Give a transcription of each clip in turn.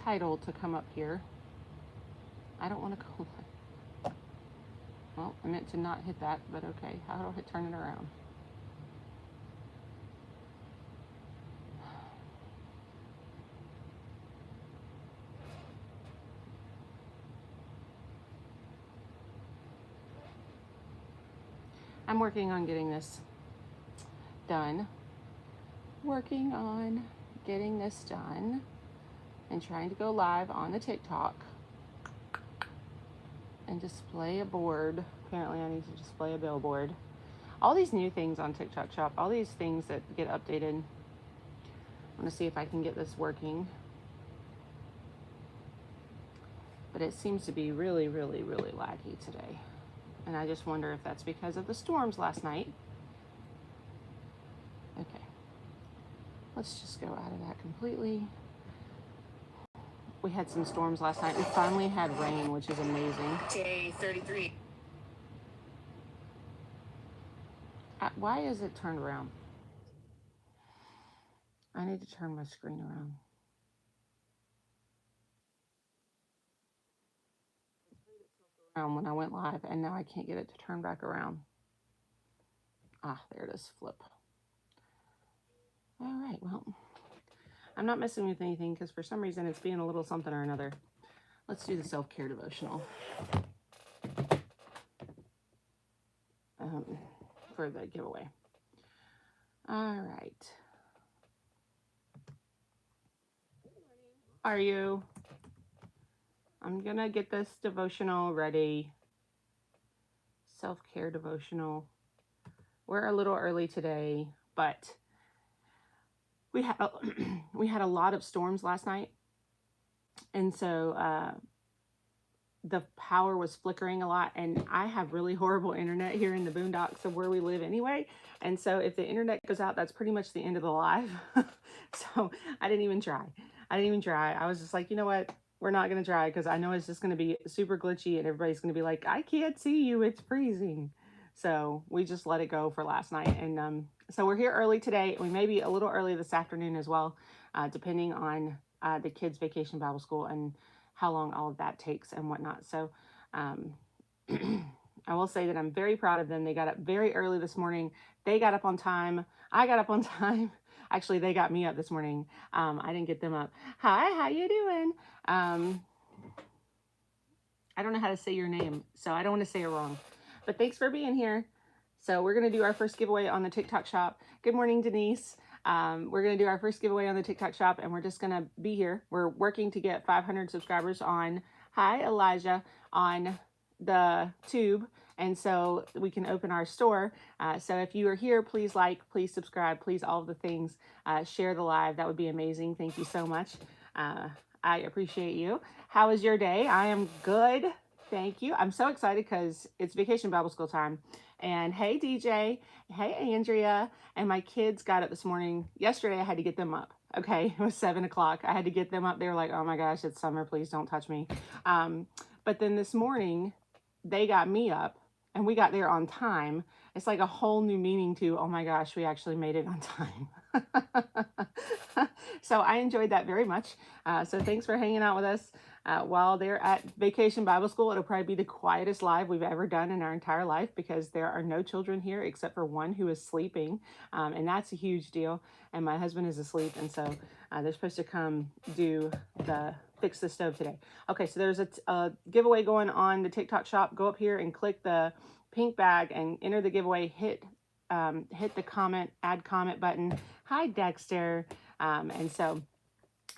title to come up here. I don't want to go. Well, I meant to not hit that, but okay. How do I turn it around? I'm working on getting this done. Working on getting this done and trying to go live on the TikTok and display a board. Apparently I need to display a billboard. All these new things on TikTok Shop, all these things that get updated. I'm gonna see if I can get this working. But it seems to be really, really, really laggy today. And I just wonder if that's because of the storms last night. Okay, let's just go out of that completely. We had some storms last night. We finally had rain, which is amazing. Day 33. Why is it turned around? I need to turn my screen around. When I went live, and now I can't get it to turn back around. Ah, there it is, flip. All right, well, I'm not messing with anything because for some reason it's being a little something or another. Let's do the self-care devotional for the giveaway. All right. How are you? I'm gonna get this devotional ready. Self-care devotional. We're a little early today, but we had a lot of storms last night, and so the power was flickering a lot, and I have really horrible internet here in the boondocks of where we live anyway, and so if the internet goes out, that's pretty much the end of the live. So I didn't even try. I was just like, you know what, we're not going to try because I know it's just going to be super glitchy and everybody's going to be like, I can't see you, it's freezing. So we just let it go for last night, and so we're here early today. We may be a little early this afternoon as well, depending on the kids' vacation Bible school and how long all of that takes and whatnot. So I will say that I'm very proud of them. They got up very early this morning. They got up on time. I got up on time. Actually, they got me up this morning. I didn't get them up. Hi, how you doing? I don't know how to say your name, so I don't want to say it wrong. But thanks for being here. So we're going to do our first giveaway on the TikTok shop. Good morning, Denise. We're going to do our first giveaway on the TikTok shop, and we're just going to be here. We're working to get 500 subscribers on, hi, Elijah, on the tube. And so we can open our store. So if you are here, please like, please subscribe, please all of the things. Share the live. That would be amazing. Thank you so much. I appreciate you. How is your day? I am good. Thank you. I'm so excited because it's vacation Bible school time. And hey, DJ. Hey, Andrea. And my kids got up this morning. Yesterday, I had to get them up. Okay, it was 7 o'clock. I had to get them up. They were like, oh my gosh, it's summer. Please don't touch me. But then this morning, they got me up and we got there on time. It's like a whole new meaning to, oh my gosh, we actually made it on time. So I enjoyed that very much. So thanks for hanging out with us while they're at Vacation Bible School. It'll probably be the quietest live we've ever done in our entire life because there are no children here except for one who is sleeping. And that's a huge deal. And my husband is asleep. And so they're supposed to come do the fix the stove today. Okay, so there's a giveaway going on the TikTok shop. Go up here and click the pink bag and enter the giveaway. Hit the add comment button. Hi, Dexter. And so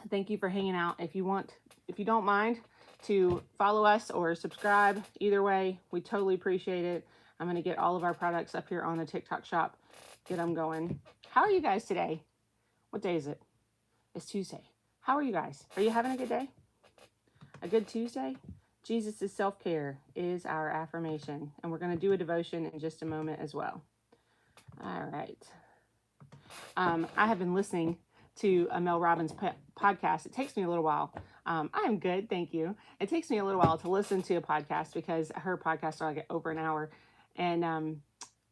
thank you for hanging out. If you don't mind to follow us or subscribe, either way, we totally appreciate it. I'm going to get all of our products up here on the TikTok shop. Get them going. How are you guys today? What day is it? It's Tuesday. How are you guys? Are you having a good day? A good Tuesday? Jesus' self-care is our affirmation. And we're going to do a devotion in just a moment as well. All right. I have been listening to a Mel Robbins podcast. It takes me a little while. I'm good, thank you. It takes me a little while to listen to a podcast because her podcasts are like over an hour. And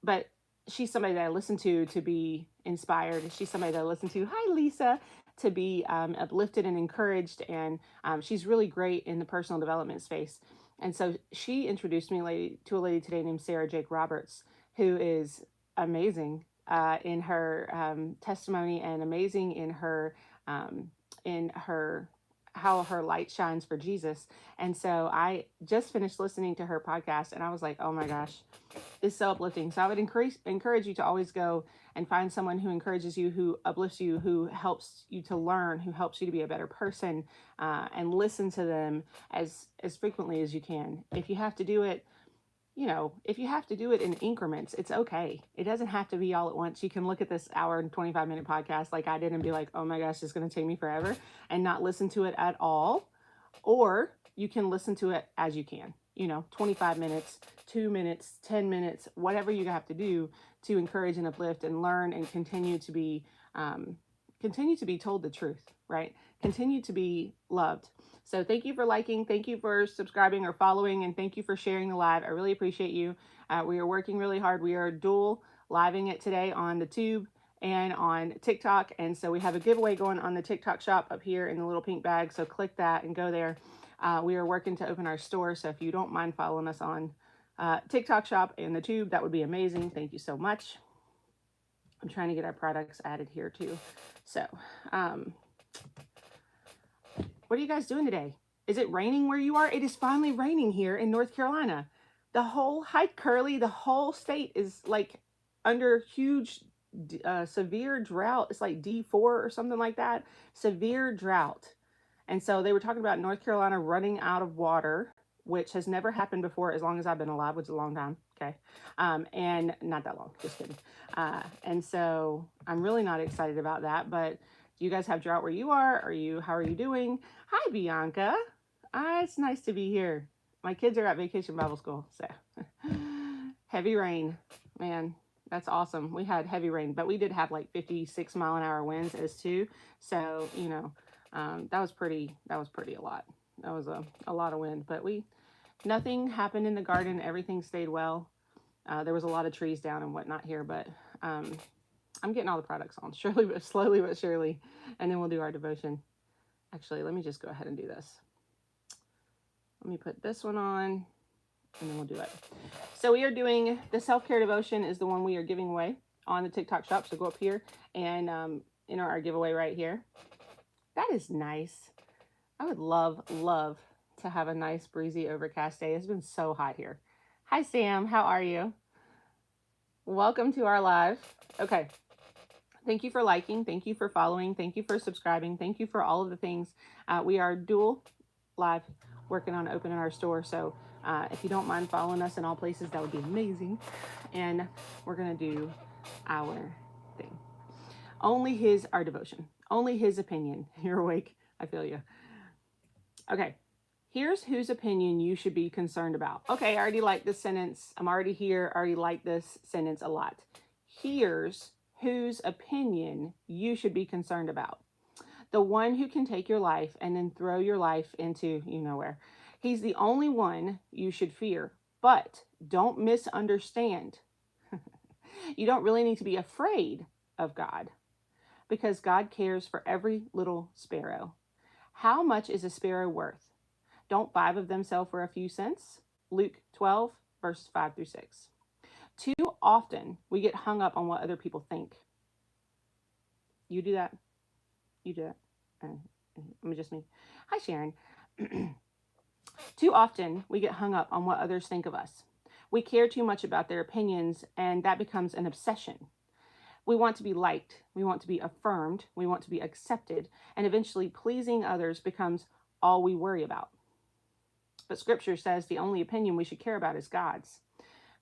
but she's somebody that I listen to be inspired. She's somebody that I listen to. Hi, Lisa. to be uplifted and encouraged. And she's really great in the personal development space. And so she introduced me to a lady today named Sarah Jake Roberts, who is amazing in her testimony and amazing in her how her light shines for Jesus. And so I just finished listening to her podcast and I was like, oh my gosh, it's so uplifting. So I would encourage you to always go and find someone who encourages you, who uplifts you, who helps you to learn, who helps you to be a better person, and listen to them as frequently as you can. If you have to do it, if you have to do it in increments, it's okay. It doesn't have to be all at once. You can look at this hour and 25-minute podcast like I did and be like, oh my gosh, it's going to take me forever, and not listen to it at all. Or you can listen to it as you can, 25 minutes, 2 minutes, 10 minutes, whatever you have to do to encourage and uplift and learn and continue to be told the truth, right? Continue to be loved. So thank you for liking, thank you for subscribing or following, and thank you for sharing the live. I really appreciate you. We are working really hard. We are dual living it today on the tube and on TikTok. And so we have a giveaway going on the TikTok shop up here in the little pink bag. So click that and go there. We are working to open our store. So if you don't mind following us on TikTok shop and the tube, that would be amazing. Thank you so much. I'm trying to get our products added here too. So, what are you guys doing today? Is it raining where you are? It is finally raining here in North Carolina. The whole Curly, the whole state is like under huge, severe drought. It's like D4 or something like that. Severe drought. And so they were talking about North Carolina running out of water, which has never happened before as long as I've been alive, which is a long time. Okay. And not that long, just kidding. And so I'm really not excited about that, but do you guys have drought where you are? How are you doing? Hi, Bianca. It's nice to be here. My kids are at Vacation Bible School, so heavy rain, man, that's awesome. We had heavy rain, but we did have like 56-mile-an-hour winds as too. So, that was pretty a lot. That was a lot of wind, but nothing happened in the garden. Everything stayed well. There was a lot of trees down and whatnot here, but I'm getting all the products on slowly but surely, and then we'll do our devotion. Actually, let me just go ahead and do this. Let me put this one on, and then we'll do it. So we are doing the self-care devotion is the one we are giving away on the TikTok shop. So go up here and enter our giveaway right here. That is nice. I would love to have a nice breezy overcast day. It's been so hot here. Hi, Sam. How are you? Welcome to our live. Okay. Thank you for liking. Thank you for following. Thank you for subscribing. Thank you for all of the things. We are dual live working on opening our store. So if you don't mind following us in all places, that would be amazing. And we're going to do our thing. Our devotion. Only his opinion. You're awake. I feel you. Okay. Here's whose opinion you should be concerned about. Okay, I already like this sentence. I'm already here. I already like this sentence a lot. Here's whose opinion you should be concerned about. The one who can take your life and then throw your life into where. He's the only one you should fear, but don't misunderstand. You don't really need to be afraid of God because God cares for every little sparrow. How much is a sparrow worth? Don't 5 of them sell for a few cents? Luke 12, verses 5 through 6. Too often we get hung up on what other people think. You do that? You do that? Just me. Hi, Sharon. Too often we get hung up on what others think of us. We care too much about their opinions, and that becomes an obsession. We want to be liked. We want to be affirmed. We want to be accepted. And eventually pleasing others becomes all we worry about. But Scripture says the only opinion we should care about is God's.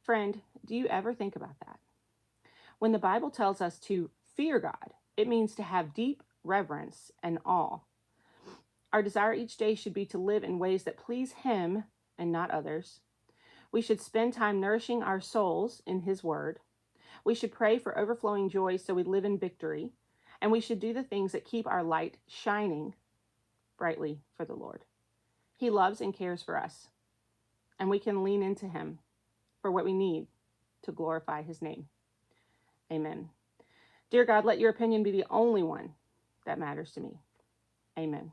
Friend, do you ever think about that? When the Bible tells us to fear God, it means to have deep reverence and awe. Our desire each day should be to live in ways that please Him and not others. We should spend time nourishing our souls in His Word. We should pray for overflowing joy so we live in victory. And we should do the things that keep our light shining brightly for the Lord. He loves and cares for us, and we can lean into Him for what we need to glorify His name. Amen. Dear God, let your opinion be the only one that matters to me. Amen.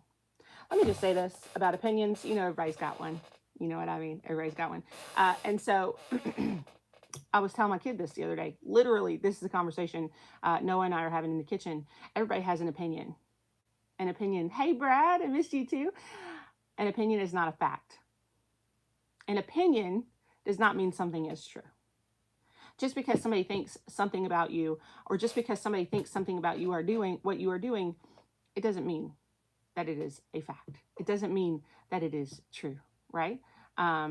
Let me just say this about opinions. Everybody's got one. You know what I mean? Everybody's got one. And so I was telling my kid this the other day. Literally, this is a conversation Noah and I are having in the kitchen. Everybody has an opinion. An opinion. Hey, Brad, I missed you too. An opinion is not a fact. An opinion does not mean something is true. Just because somebody thinks something about you, or just because somebody thinks something about you are doing what you are doing, it doesn't mean that it is a fact. It doesn't mean that it is true, right? I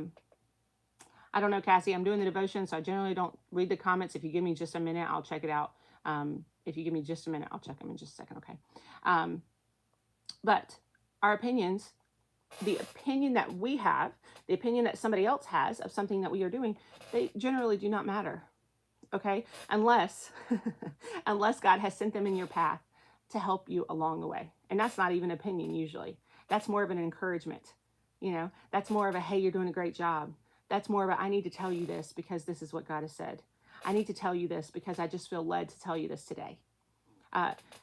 don't know, Cassie. I'm doing the devotion, so I generally don't read the comments. If you give me just a minute, I'll check it out. If you give me just a minute, I'll check them in just a second, okay? But our opinions, the opinion that we have, the opinion that somebody else has of something that we are doing, they generally do not matter, okay? Unless God has sent them in your path to help you along the way. And that's not even opinion usually. That's more of an encouragement. That's more of a, hey, you're doing a great job. That's more of a, I need to tell you this because this is what God has said. I need to tell you this because I just feel led to tell you this today.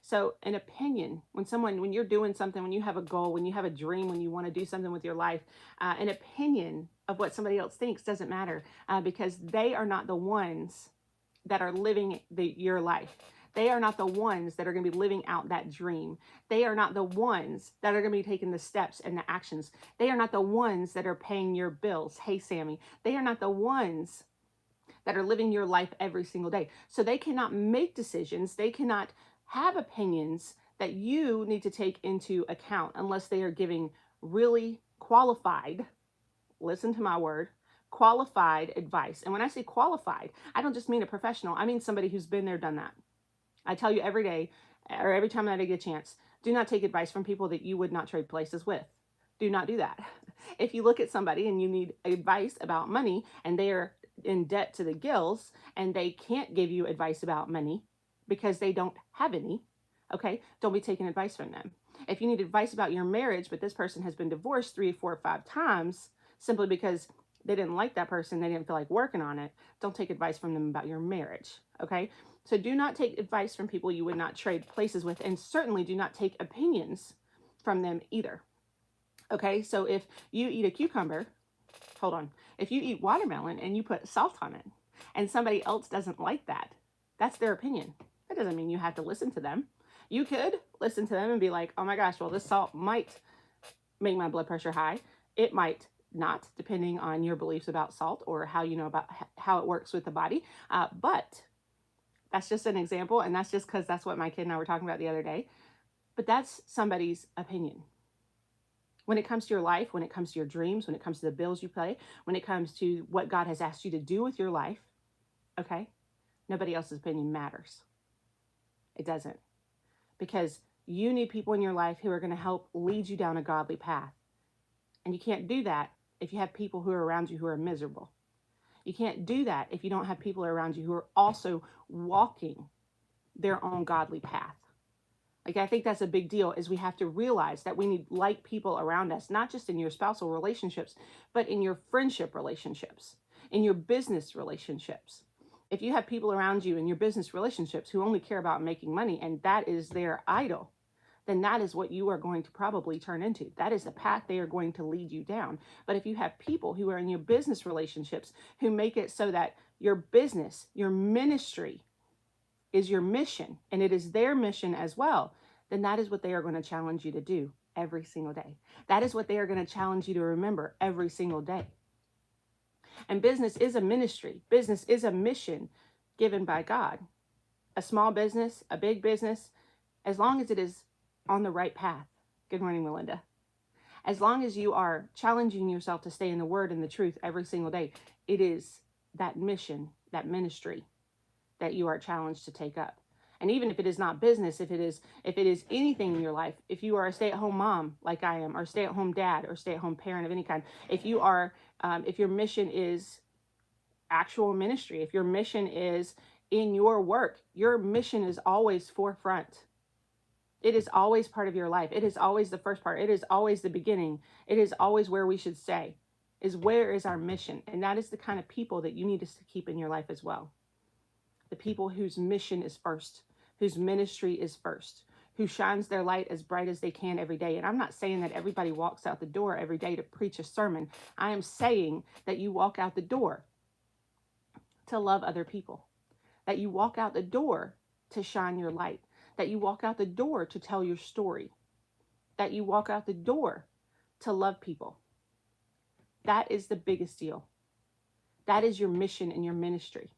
So an opinion, when you're doing something, when you have a goal, when you have a dream, when you want to do something with your life, an opinion of what somebody else thinks doesn't matter because they are not the ones that are living your life. They are not the ones that are going to be living out that dream. They are not the ones that are going to be taking the steps and the actions. They are not the ones that are paying your bills. Hey, Sammy. They are not the ones that are living your life every single day. So they cannot make decisions. They cannot have opinions that you need to take into account unless they are giving really qualified, listen to my word, qualified advice. And when I say qualified, I don't just mean a professional. I mean somebody who's been there, done that. I tell you every day, or every time that I get a chance, do not take advice from people that you would not trade places with. Do not do that. If you look at somebody and you need advice about money and they are in debt to the gills and they can't give you advice about money because they don't have any, okay, don't be taking advice from them. If you need advice about your marriage, but this person has been divorced 3, 4, 5 times simply because they didn't like that person, they didn't feel like working on it, don't take advice from them about your marriage, okay? So do not take advice from people you would not trade places with, and certainly do not take opinions from them either. Okay, so if you eat a cucumber, if you eat watermelon and you put salt on it, and somebody else doesn't like that, that's their opinion. That doesn't mean you have to listen to them. You could listen to them and be like, oh my gosh, well, this salt might make my blood pressure high. It might not, depending on your beliefs about salt or how you know about how it works with the body. But that's just an example, and that's just because that's what my kid and I were talking about the other day. But that's somebody's opinion. When it comes to your life, when it comes to your dreams, when it comes to the bills you pay, when it comes to what God has asked you to do with your life, okay, nobody else's opinion matters. It doesn't. Because you need people in your life who are going to help lead you down a godly path. And you can't do that if you have people who are around you who are miserable. You can't do that if you don't have people around you who are also walking their own godly path. Like, I think that's a big deal, is we have to realize that we need like people around us, not just in your spousal relationships, but in your friendship relationships, in your business relationships. If you have people around you in your business relationships who only care about making money and that is their idol, then that is what you are going to probably turn into. That is the path they are going to lead you down. But if you have people who are in your business relationships who make it so that your business, your ministry is your mission and it is their mission as well, then that is what they are going to challenge you to do every single day. That is what they are going to challenge you to remember every single day. And business is a ministry. Business is a mission given by God. A small business, a big business, as long as it is on the right path. Good morning, Melinda. As long as you are challenging yourself to stay in the word and the truth every single day, it is that mission, that ministry that you are challenged to take up. And even if it is not business, if it is anything in your life, if you are a stay-at-home mom like I am, or stay-at-home dad, or stay-at-home parent of any kind, if you are, if your mission is actual ministry, if your mission is in your work, your mission is always forefront. It is always part of your life. It is always the first part. It is always the beginning. It is always where we should stay, is where is our mission. And that is the kind of people that you need to keep in your life as well. The people whose mission is first, whose ministry is first, who shines their light as bright as they can every day. And I'm not saying that everybody walks out the door every day to preach a sermon. I am saying that you walk out the door to love other people, that you walk out the door to shine your light, that you walk out the door to tell your story, that you walk out the door to love people. That is the biggest deal. That is your mission and your ministry.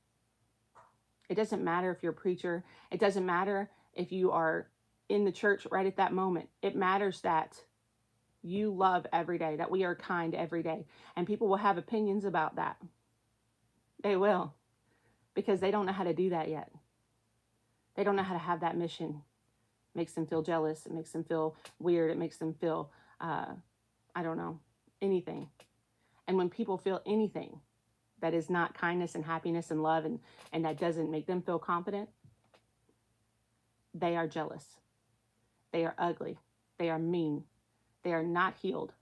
It doesn't matter if you're a preacher. It doesn't matter if you are in the church right at that moment. It matters that you love every day, that we are kind every day. And people will have opinions about that. They will, because they don't know how to do that yet. They don't know how to have that mission. It makes them feel jealous. It makes them feel weird. It makes them feel, I don't know, anything. And when people feel anything that is not kindness and happiness and love, and that doesn't make them feel confident, they are jealous. They are ugly. They are mean. They are not healed.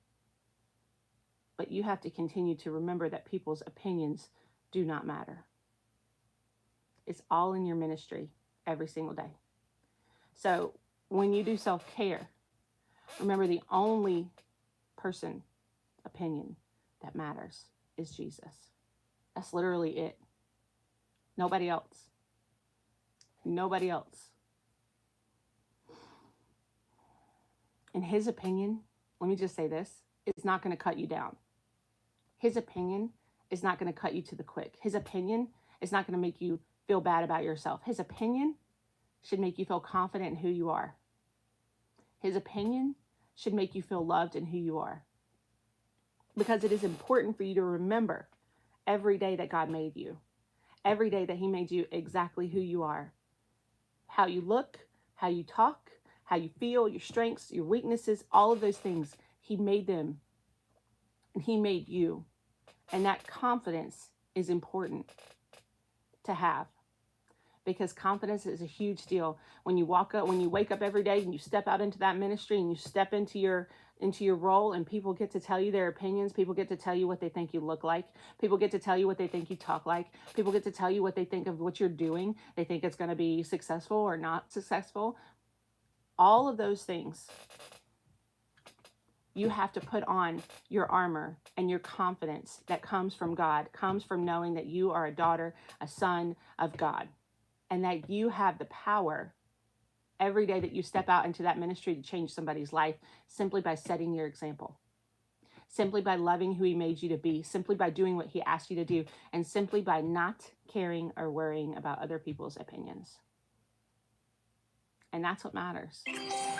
But you have to continue to remember that people's opinions do not matter. It's all in your ministry every single day. So when you do self-care, remember the only person opinion that matters is Jesus. That's literally it. Nobody else. Nobody else. In his opinion, let me just say this, it's not going to cut you down. His opinion is not going to cut you to the quick. His opinion is not going to make you feel bad about yourself. His opinion should make you feel confident in who you are. His opinion should make you feel loved in who you are. Because it is important for you to remember every day that God made you. Every day that he made you exactly who you are. How you look, how you talk, how you feel, your strengths, your weaknesses, all of those things. He made them. And he made you. And that confidence is important to have. Because confidence is a huge deal. When you wake up every day and you step out into that ministry and you step into your role, and people get to tell you their opinions, people get to tell you what they think you look like, people get to tell you what they think you talk like, people get to tell you what they think of what you're doing, they think it's going to be successful or not successful. All of those things, you have to put on your armor and your confidence that comes from God, comes from knowing that you are a daughter, a son of God. And that you have the power every day that you step out into that ministry to change somebody's life simply by setting your example, simply by loving who he made you to be, simply by doing what he asked you to do, and simply by not caring or worrying about other people's opinions. And that's what matters.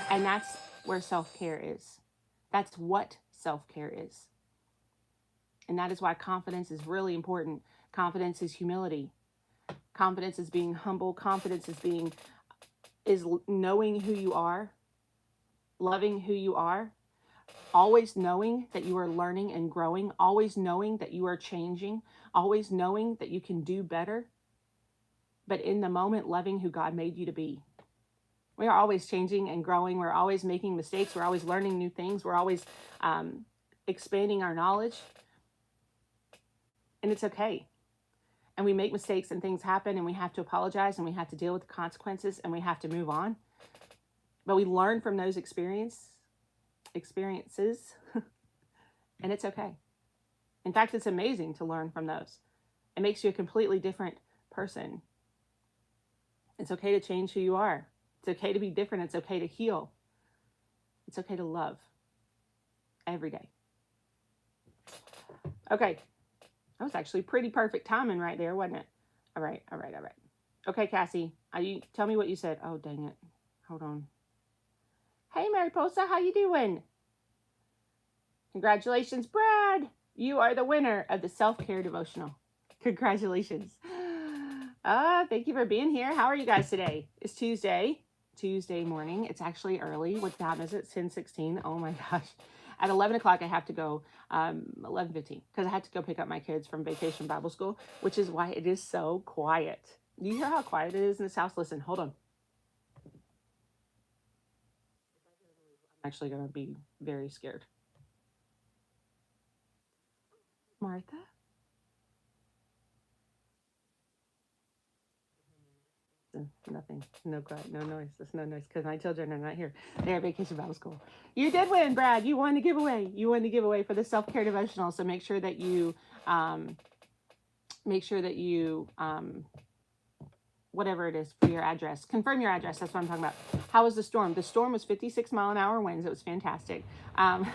And that's where self-care is. That's what self-care is. And that is why confidence is really important. Confidence is humility. Confidence is being humble. Confidence is knowing who you are, loving who you are, always knowing that you are learning and growing, always knowing that you are changing, always knowing that you can do better, but in the moment, loving who God made you to be. We are always changing and growing. We're always making mistakes. We're always learning new things. We're always expanding our knowledge. And it's okay. And we make mistakes and things happen and we have to apologize and we have to deal with the consequences and we have to move on. But we learn from those experiences and it's okay. In fact, it's amazing to learn from those. It makes you a completely different person. It's okay to change who you are. It's okay to be different. It's okay to heal. It's okay to love every day. Okay. That was actually pretty perfect timing right there, wasn't it? All right. Okay, Cassie, tell me what you said. Oh, dang it. Hold on. Hey, Mariposa, how you doing? Congratulations, Brad. You are the winner of the self-care devotional. Congratulations. Thank you for being here. How are you guys today? It's Tuesday morning. It's actually early. What time is it? 10:16. Oh my gosh. At 11 o'clock, I have to go, 11:15, because I had to go pick up my kids from Vacation Bible School, which is why it is so quiet. Do you hear how quiet it is in this house? Listen, hold on. I'm actually going to be very scared. Martha? nothing. No quiet, no noise. There's no noise because my children are not here. They're at Vacation Bible School. You did win, Brad. You won the giveaway. You won the giveaway for the self-care devotional. So um, make sure that you whatever it is for your address. Confirm your address. That's what I'm talking about. How was the storm? The storm was 56-mile-an-hour winds. It was fantastic. Um,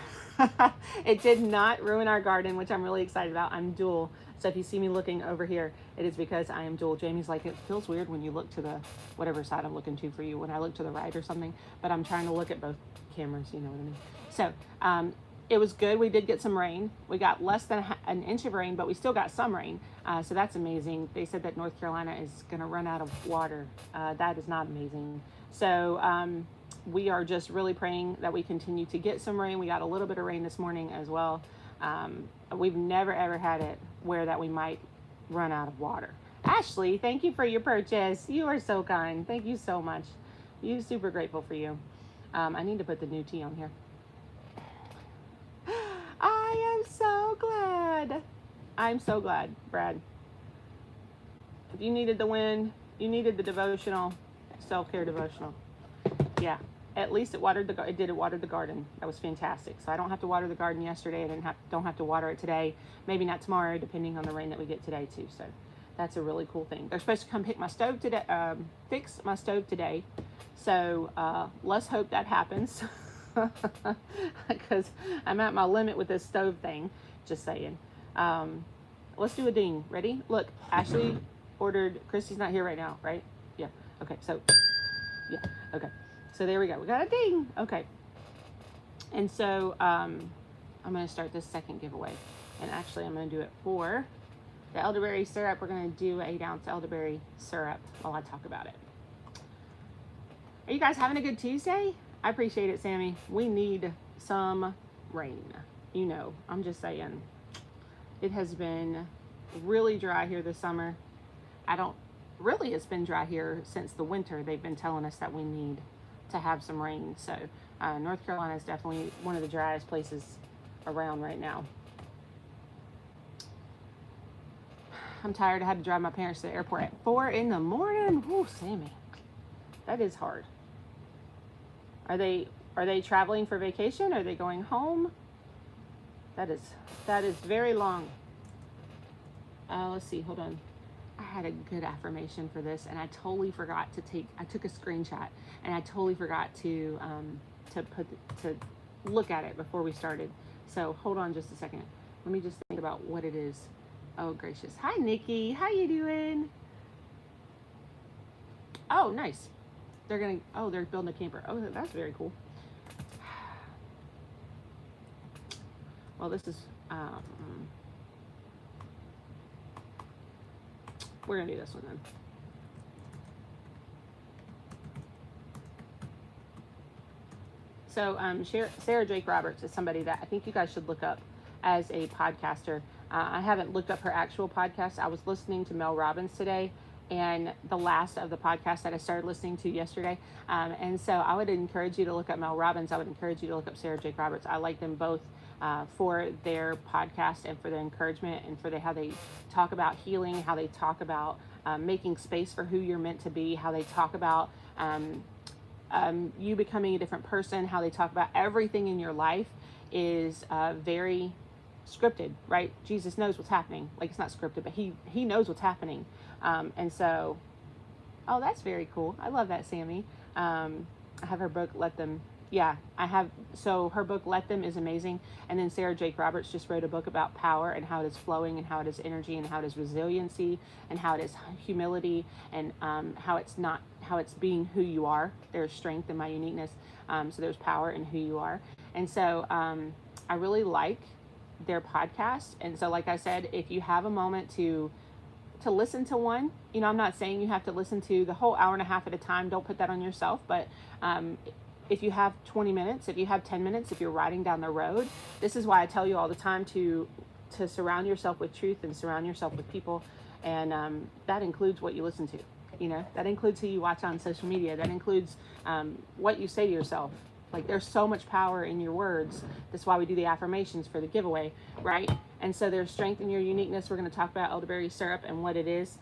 it did not ruin our garden, which I'm really excited about. I'm dual. So if you see me looking over here, it is because I am dual. Jamie's like, it feels weird when you look to the, whatever side I'm looking to for you, when I look to the right or something, but I'm trying to look at both cameras, you know what I mean? So, it was good. We did get some rain. We got less than an inch of rain, but we still got some rain. So that's amazing. They said that North Carolina is going to run out of water. That is not amazing. So we are just really praying that we continue to get some rain. We got a little bit of rain this morning as well. We've never ever had it where that we might run out of water. Ashley, thank you for your purchase. You are so kind. Thank you so much. You super grateful for you. I need to put the new tea on here. I am so glad. I'm so glad, Brad. If you needed the win, you needed the devotional, self-care devotional. Yeah, at least it watered it watered the garden. That was fantastic. So I don't have to water the garden yesterday. I don't have to water it today. Maybe not tomorrow, depending on the rain that we get today too. So that's a really cool thing. They're supposed to come pick my stove today, fix my stove today. So let's hope that happens. Because I'm at my limit with this stove thing. Just saying. Let's do a ding. Ready? Look, Ashley ordered. Christy's not here right now, right? Yeah. Okay. So, yeah. Okay. So there we go. We got a ding. Okay. And so I'm going to start this second giveaway. And actually, I'm going to do it for the elderberry syrup. We're going to do 8-ounce elderberry syrup while I talk about it. Are you guys having a good Tuesday? I appreciate it, Sammy. We need some rain. You know, I'm just saying. It has been really dry here this summer. It's been dry here since the winter. They've been telling us that we need to have some rain. So North Carolina is definitely one of the driest places around right now. I'm tired. I had to drive my parents to the airport at 4 in the morning. Woo, Sammy. That is hard. Are they traveling for vacation? Are they going home? That is very long. Let's see, hold on. I had a good affirmation for this, and I totally forgot I took a screenshot, and I totally forgot to look at it before we started. So hold on just a second. Let me just think about what it is. Oh, gracious. Hi, Nikki. How you doing? Oh, nice. They're building a camper. Oh, that's very cool. Well, this is, we're going to do this one then. So Sarah Jake Roberts is somebody that I think you guys should look up as a podcaster. I haven't looked up her actual podcast. I was listening to Mel Robbins today, and the last of the podcast that I started listening to yesterday. And so I would encourage you to look up Mel Robbins. I would encourage you to look up Sarah Jake Roberts. I like them both for their podcast and for their encouragement and for how they talk about healing, how they talk about making space for who you're meant to be, how they talk about you becoming a different person, how they talk about everything in your life is very scripted, right? Jesus knows what's happening. Like, it's not scripted, but he knows what's happening. And so, oh, that's very cool. I love that, Sammy. I have her book, Let Them. Yeah, I have. So her book, Let Them, is amazing. And then Sarah Jake Roberts just wrote a book about power and how it is flowing and how it is energy and how it is resiliency and how it is humility and how it's being who you are. There's strength in my uniqueness. So there's power in who you are. And so I really like their podcast. And so, like I said, if you have a moment to listen to one, you know, I'm not saying you have to listen to the whole hour and a half at a time. Don't put that on yourself. But if you have 20 minutes, if you have 10 minutes, if you're riding down the road, this is why I tell you all the time to surround yourself with truth and surround yourself with people. And that includes what you listen to, you know, that includes who you watch on social media. That includes what you say to yourself. Like, there's so much power in your words. That's why we do the affirmations for the giveaway, right? And so there's strength in your uniqueness. We're going to talk about elderberry syrup and what it is.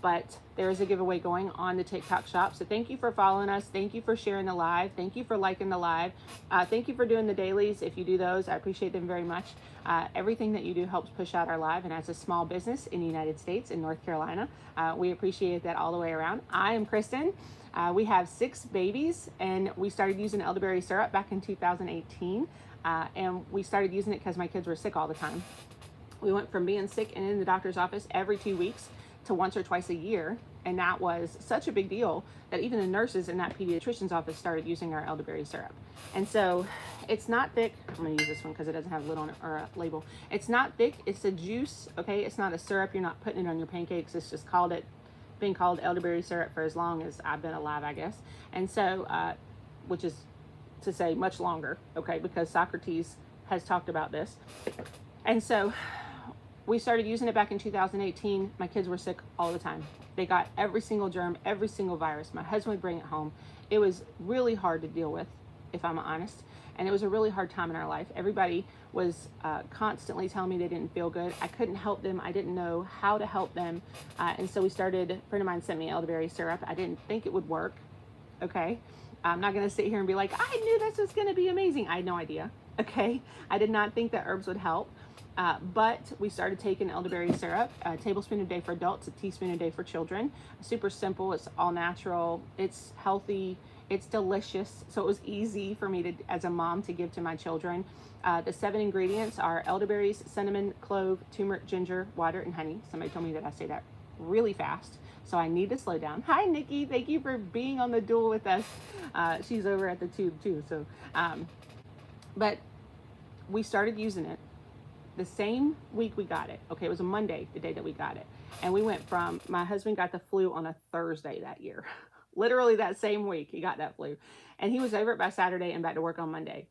But there is a giveaway going on the TikTok shop. So thank you for following us. Thank you for sharing the live. Thank you for liking the live. Thank you for doing the dailies. If you do those, I appreciate them very much. Everything that you do helps push out our live. And as a small business in the United States, in North Carolina, we appreciate that all the way around. I am Kristen. We have 6 babies, and we started using elderberry syrup back in 2018. And we started using it because my kids were sick all the time. We went from being sick and in the doctor's office every 2 weeks to once or twice a year. And that was such a big deal that even the nurses in that pediatrician's office started using our elderberry syrup. And so it's not thick. I'm going to use this one because it doesn't have a lid on it or a label. It's not thick. It's a juice. Okay. It's not a syrup. You're not putting it on your pancakes. It's just been called elderberry syrup for as long as I've been alive, I guess. And so, which is to say much longer. Okay. Because Socrates has talked about this. And so we started using it back in 2018. My kids were sick all the time. They got every single germ, every single virus. My husband would bring it home. It was really hard to deal with, if I'm honest. And it was a really hard time in our life. Everybody was constantly telling me they didn't feel good. I couldn't help them. I didn't know how to help them. And so a friend of mine sent me elderberry syrup. I didn't think it would work. Okay. I'm not going to sit here and be like, I knew this was going to be amazing. I had no idea. Okay. I did not think that herbs would help. But we started taking elderberry syrup, a tablespoon a day for adults, a teaspoon a day for children. Super simple. It's all natural. It's healthy. It's delicious. So it was easy for me to, as a mom, to give to my children. The 7 ingredients are elderberries, cinnamon, clove, turmeric, ginger, water, and honey. Somebody told me that I say that really fast, so I need to slow down. Hi, Nikki. Thank you for being on the duel with us. She's over at the tube too. So, but we started using it the same week we got it. Okay, it was a Monday, the day that we got it. And we went from, my husband got the flu on a Thursday that year. Literally that same week, he got that flu. And he was over it by Saturday and back to work on Monday.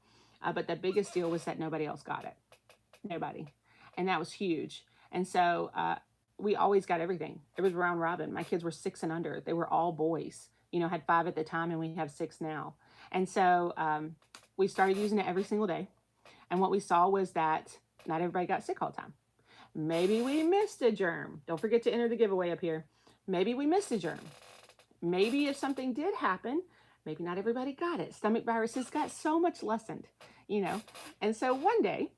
But the biggest deal was that nobody else got it. Nobody. And that was huge. And so we always got everything. It was round robin. My kids were 6 and under. They were all boys. You know, had 5 at the time, and we have 6 now. And so we started using it every single day. And what we saw was that not everybody got sick all the time. Maybe we missed a germ. Don't forget to enter the giveaway up here. Maybe we missed a germ. Maybe if something did happen, maybe not everybody got it. Stomach viruses got so much lessened, you know. And so one day,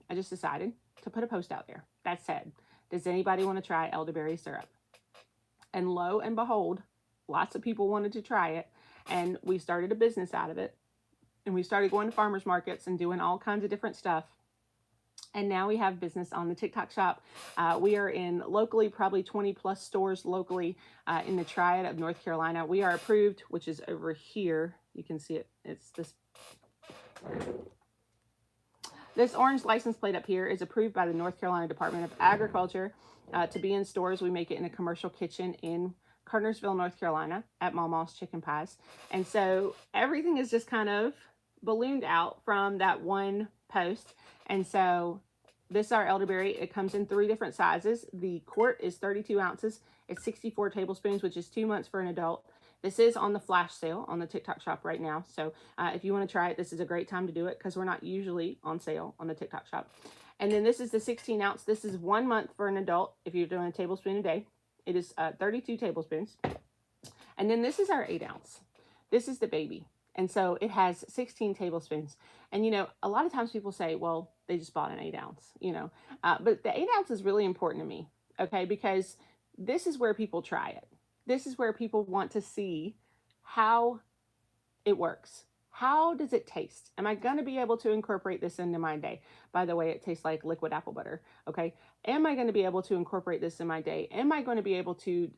I just decided to put a post out there that said, does anybody want to try elderberry syrup? And lo and behold, lots of people wanted to try it. And we started a business out of it. And we started going to farmers markets and doing all kinds of different stuff. And now we have business on the TikTok shop. We are in locally, probably 20 plus stores locally in the Triad of North Carolina. We are approved, which is over here. You can see it. It's this orange license plate up here is approved by the North Carolina Department of Agriculture to be in stores. We make it in a commercial kitchen in Cartersville, North Carolina at Mama's Chicken Pies. And so everything is just kind of ballooned out from that one post. And so this is our elderberry. It comes in 3 different sizes. The quart is 32 ounces. It's 64 tablespoons, which is 2 months for an adult. This is on the flash sale on the TikTok shop right now. So if you want to try it, this is a great time to do it because we're not usually on sale on the TikTok shop. And then this is the 16 ounce. This is 1 month for an adult if you're doing a tablespoon a day. It is 32 tablespoons. And then this is our 8 ounce. This is the baby. And so it has 16 tablespoons. And, you know, a lot of times people say, well, they just bought an 8 ounce, you know, but the 8 ounce is really important to me. Okay. Because this is where people try it. This is where people want to see how it works. How does it taste? Am I going to be able to incorporate this into my day? By the way, it tastes like liquid apple butter. Okay. Am I going to be able to incorporate this in my day? Am I going to be able to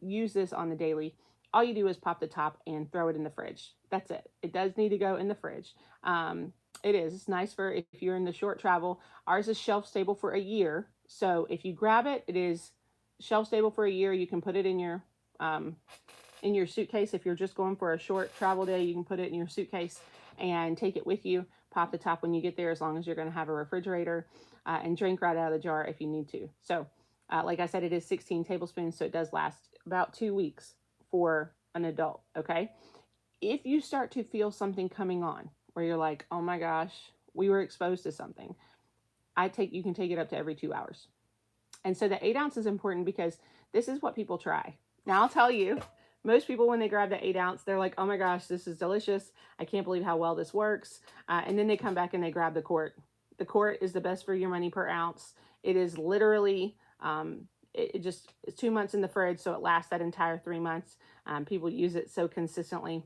use this on the daily? All you do is pop the top and throw it in the fridge. That's it. It does need to go in the fridge. It is. It's nice for if you're in the short travel. Ours is shelf stable for a year. So if you grab it, it is shelf stable for a year. You can put it in your suitcase. If you're just going for a short travel day, you can put it in your suitcase and take it with you. Pop the top when you get there, as long as you're going to have a refrigerator, and drink right out of the jar if you need to. So like I said, it is 16 tablespoons. So it does last about 2 weeks for an adult. Okay. If you start to feel something coming on where you're like, oh my gosh, we were exposed to something, you can take it up to every 2 hours. And so the 8 ounce is important because this is what people try. Now I'll tell you, most people, when they grab the 8 ounce, they're like, oh my gosh, this is delicious. I can't believe how well this works. And then they come back and they grab the quart. The quart is the best for your money per ounce. It is literally, it just is 2 months in the fridge, so it lasts that entire 3 months. People use it so consistently.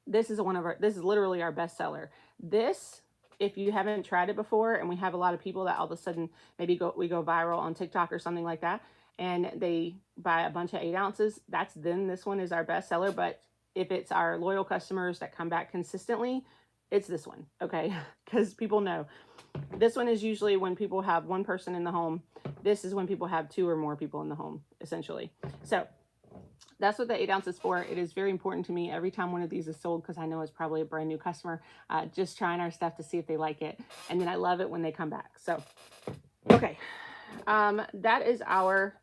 This is literally our best seller. This, if you haven't tried it before, and we have a lot of people that all of a sudden maybe we go viral on TikTok or something like that, and they buy a bunch of 8 ounces, then this one is our best seller. But if it's our loyal customers that come back consistently, it's this one, okay? Because people know this one is usually when people have one person in the home. This is when people have 2 or more people in the home, essentially. So that's what the 8 ounce is for. It is very important to me every time one of these is sold, because I know it's probably a brand new customer just trying our stuff to see if they like it. And then I love it when they come back. So, okay. That is our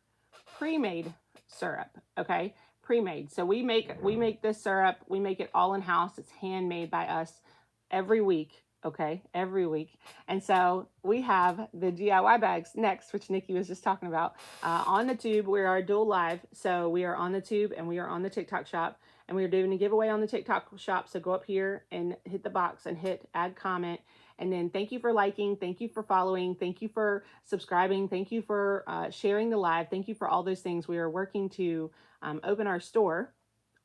pre-made syrup, okay? Pre-made. So we make this syrup. We make it all in-house. It's handmade by us every week. Okay, every week. And so we have the DIY bags next, which Nikki was just talking about. On the tube, we are dual live. So we are on the tube and we are on the TikTok shop. And we are doing a giveaway on the TikTok shop. So go up here and hit the box and hit add comment. And then thank you for liking. Thank you for following. Thank you for subscribing. Thank you for sharing the live. Thank you for all those things. We are working to open our store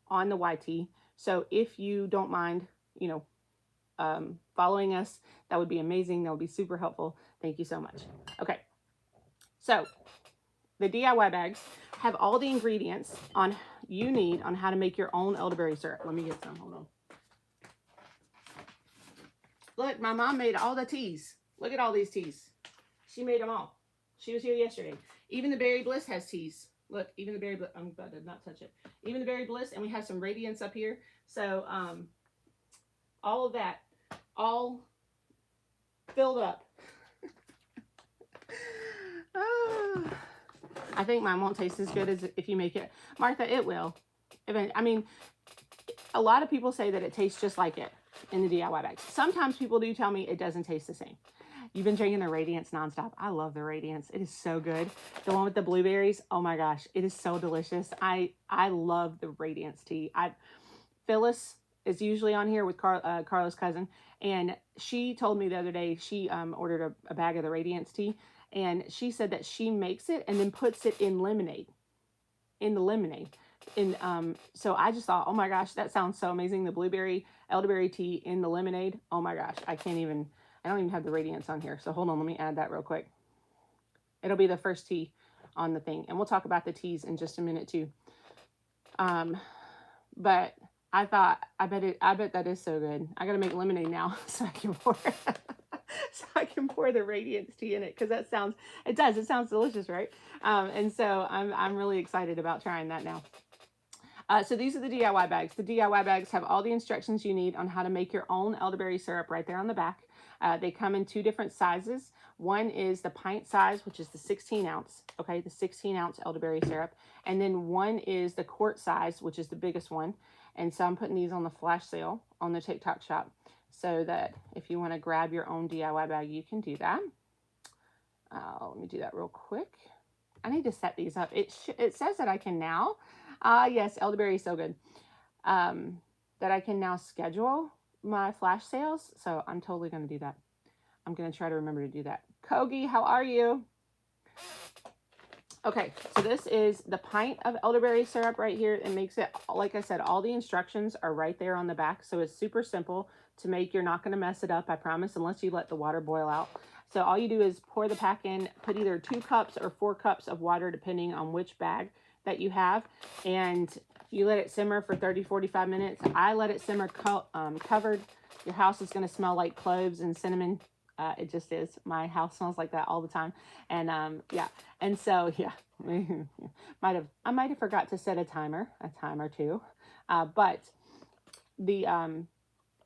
on the YT. So if you don't mind, following us, that would be amazing. That would be super helpful. Thank you so much. Okay. So the DIY bags have all the ingredients you need on how to make your own elderberry syrup. Let me get some. Hold on. Look, my mom made all the teas. Look at all these teas. She made them all. She was here yesterday. Even the Berry Bliss has teas. Look, even the Berry Bliss. I'm about to not touch it. Even the Berry Bliss, and we have some Radiance up here. So all of that, all filled up. I think mine won't taste as good as if you make it. Martha, it will. I mean, a lot of people say that it tastes just like it in the DIY bags. Sometimes people do tell me it doesn't taste the same. You've been drinking the Radiance nonstop. I love the Radiance. It is so good. The one with the blueberries, oh my gosh, it is so delicious. I love the Radiance tea. Phyllis is usually on here with Carla's cousin, and she told me the other day she ordered a bag of the Radiance tea, and she said that she makes it and then puts it in lemonade, And so I just thought, oh my gosh, that sounds so amazing. The elderberry tea in the lemonade. Oh my gosh, I don't even have the Radiance on here. So hold on, let me add that real quick. It'll be the first tea on the thing, and we'll talk about the teas in just a minute too. But I thought, I bet that is so good. I got to make lemonade now so I can pour the Radiance tea in it, because it sounds delicious, right? And so I'm really excited about trying that now. So these are the DIY bags. The DIY bags have all the instructions you need on how to make your own elderberry syrup right there on the back. They come in 2 different sizes. One is the pint size, which is the 16 ounce, okay, the 16 ounce elderberry syrup. And then one is the quart size, which is the biggest one. And so I'm putting these on the flash sale on the TikTok shop, so that if you want to grab your own DIY bag, you can do that. Let me do that real quick. I need to set these up. It says that I can now, yes, elderberry is so good, that I can now schedule my flash sales. So I'm totally going to do that. I'm going to try to remember to do that. Kogi, how are you? Okay, so this is the pint of elderberry syrup right here. It makes it, like I said, all the instructions are right there on the back. So it's super simple to make. You're not going to mess it up, I promise, unless you let the water boil out. So all you do is pour the pack in, put either 2 cups or 4 cups of water, depending on which bag that you have. And you let it simmer for 30-45 minutes. I let it simmer covered. Your house is going to smell like cloves and cinnamon. It just is. My house smells like that all the time. And yeah. And so, yeah, I might have forgot to set a time or two. But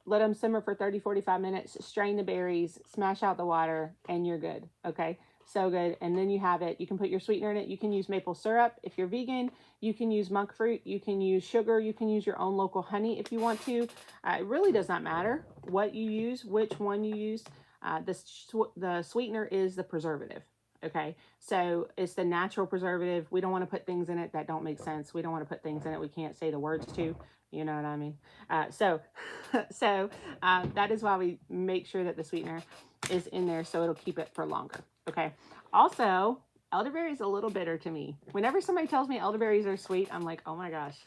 let them simmer for 30-45 minutes, strain the berries, smash out the water, and you're good. Okay. So good. And then you have it. You can put your sweetener in it. You can use maple syrup. If you're vegan, you can use monk fruit. You can use sugar. You can use your own local honey if you want to. It really does not matter what you use, which one you use. The sweetener is the preservative. Okay, so it's the natural preservative. We don't want to put things in it that don't make sense. We don't want to put things in it we can't say the words to. You know what I mean? So that is why we make sure that the sweetener is in there so it'll keep it for longer. Okay. Also, elderberry is a little bitter to me. Whenever somebody tells me elderberries are sweet, I'm like, oh my gosh.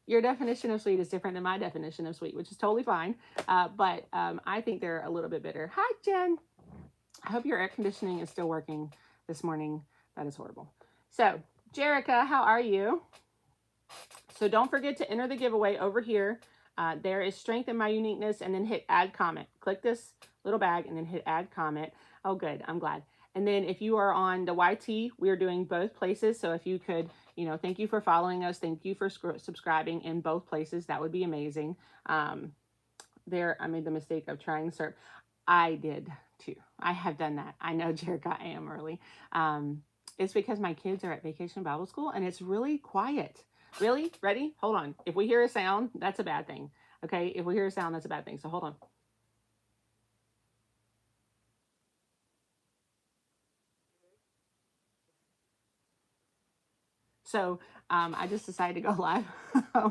Your definition of sweet is different than my definition of sweet, which is totally fine. But I think they're a little bit bitter. Hi, Jen. I hope your air conditioning is still working this morning. That is horrible. So, Jerica, how are you? So don't forget to enter the giveaway over here. There is strength in my uniqueness, and then hit add comment. Click this little bag and then hit add comment. Oh, good. I'm glad. And then if you are on the YT, we are doing both places. So if you could, thank you for following us. Thank you for subscribing in both places. That would be amazing. I made the mistake of trying to start. I did too. I have done that. I know, Jerica, I am early. It's because my kids are at Vacation Bible School and it's really quiet. Really? Ready? Hold on. If we hear a sound, that's a bad thing. Okay? If we hear a sound, that's a bad thing. So hold on. So I just decided to go live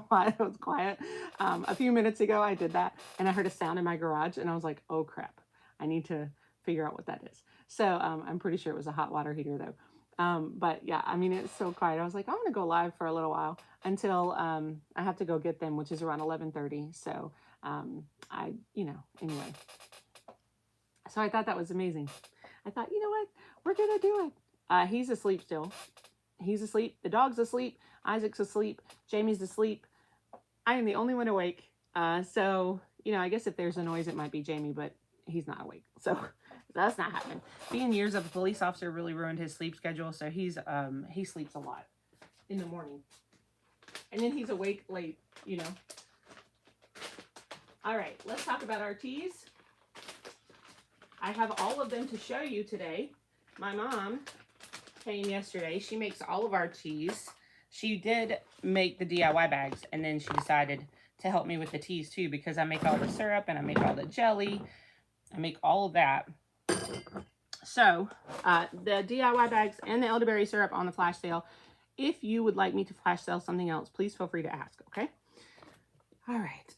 while it was quiet. A few minutes ago, I did that and I heard a sound in my garage and I was like, oh crap, I need to figure out what that is. So I'm pretty sure it was a hot water heater though. But yeah, I mean, it's so quiet. I was like, I'm going to go live for a little while until I have to go get them, which is around 11:30. So anyway. So I thought that was amazing. I thought, you know what? We're going to do it. He's asleep still. He's asleep. The dog's asleep. Isaac's asleep. Jamie's asleep. I am the only one awake. So, I guess if there's a noise, it might be Jamie, but he's not awake. So that's not happening. Being years of a police officer really ruined his sleep schedule. So he sleeps a lot in the morning. And then he's awake late, All right, let's talk about our teas. I have all of them to show you today. My mom came yesterday. She makes all of our teas. She did make the DIY bags, and then she decided to help me with the teas too, because I make all the syrup and I make all the jelly. I make all of that. So the DIY bags and the elderberry syrup on the flash sale. If you would like me to flash sale something else, please feel free to ask, okay? All right.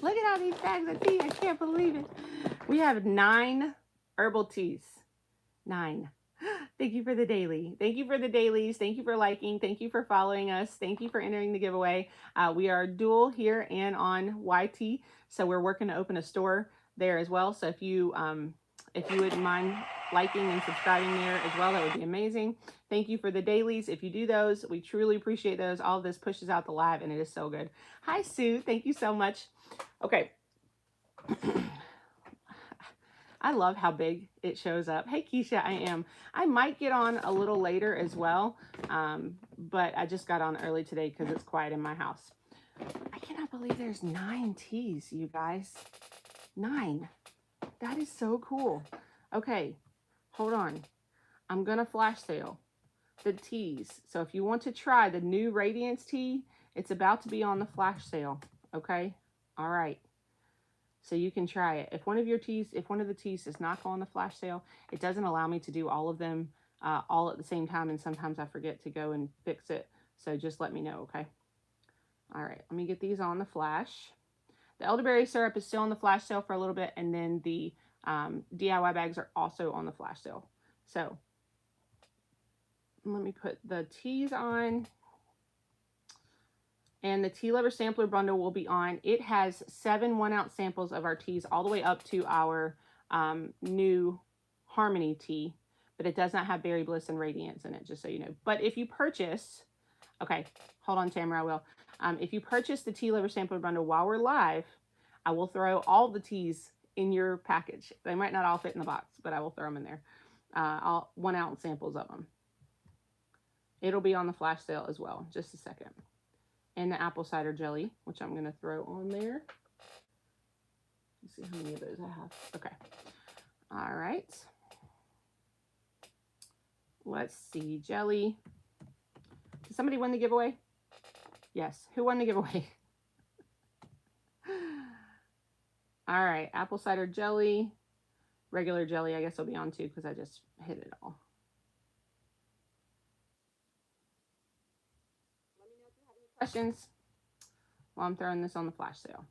Look at all these bags of tea. I can't believe it. We have 9 herbal teas. 9. Thank you for the daily. Thank you for the dailies. Thank you for liking. Thank you for following us. Thank you for entering the giveaway. We are dual here and on YT. So we're working to open a store there as well. So if you wouldn't mind liking and subscribing there as well, that would be amazing. Thank you for the dailies. If you do those, we truly appreciate those. All of this pushes out the live and it is so good. Hi, Sue. Thank you so much. Okay. I love how big it shows up. Hey, Keisha, I am. I might get on a little later as well, but I just got on early today because it's quiet in my house. I cannot believe there's 9 teas, you guys. 9. That is so cool. Okay, hold on. I'm going to flash sale the teas. So if you want to try the new Radiance tea, it's about to be on the flash sale. Okay? All right. So you can try it. If one of the teas does not go on the flash sale, it doesn't allow me to do all of them all at the same time. And sometimes I forget to go and fix it. So just let me know, okay? All right, let me get these on the flash. The elderberry syrup is still on the flash sale for a little bit. And then the DIY bags are also on the flash sale. So let me put the teas on. And the tea lover sampler bundle will be on. It has 7 1-ounce samples of our teas all the way up to our new Harmony tea, but it does not have Berry Bliss and Radiance in it, just so you know. But if you purchase, okay, hold on, Tamara, I will. If you purchase the tea lover sampler bundle while we're live, I will throw all the teas in your package. They might not all fit in the box, but I will throw them in there. All 1-ounce samples of them. It'll be on the flash sale as well. Just a second. And the apple cider jelly, which I'm going to throw on there. Let's see how many of those I have. Okay. All right. Let's see. Jelly. Did somebody win the giveaway? Yes. Who won the giveaway? All right, apple cider jelly, regular jelly, I guess will be on too because I just hit it all. Questions while I'm throwing this on the flash sale.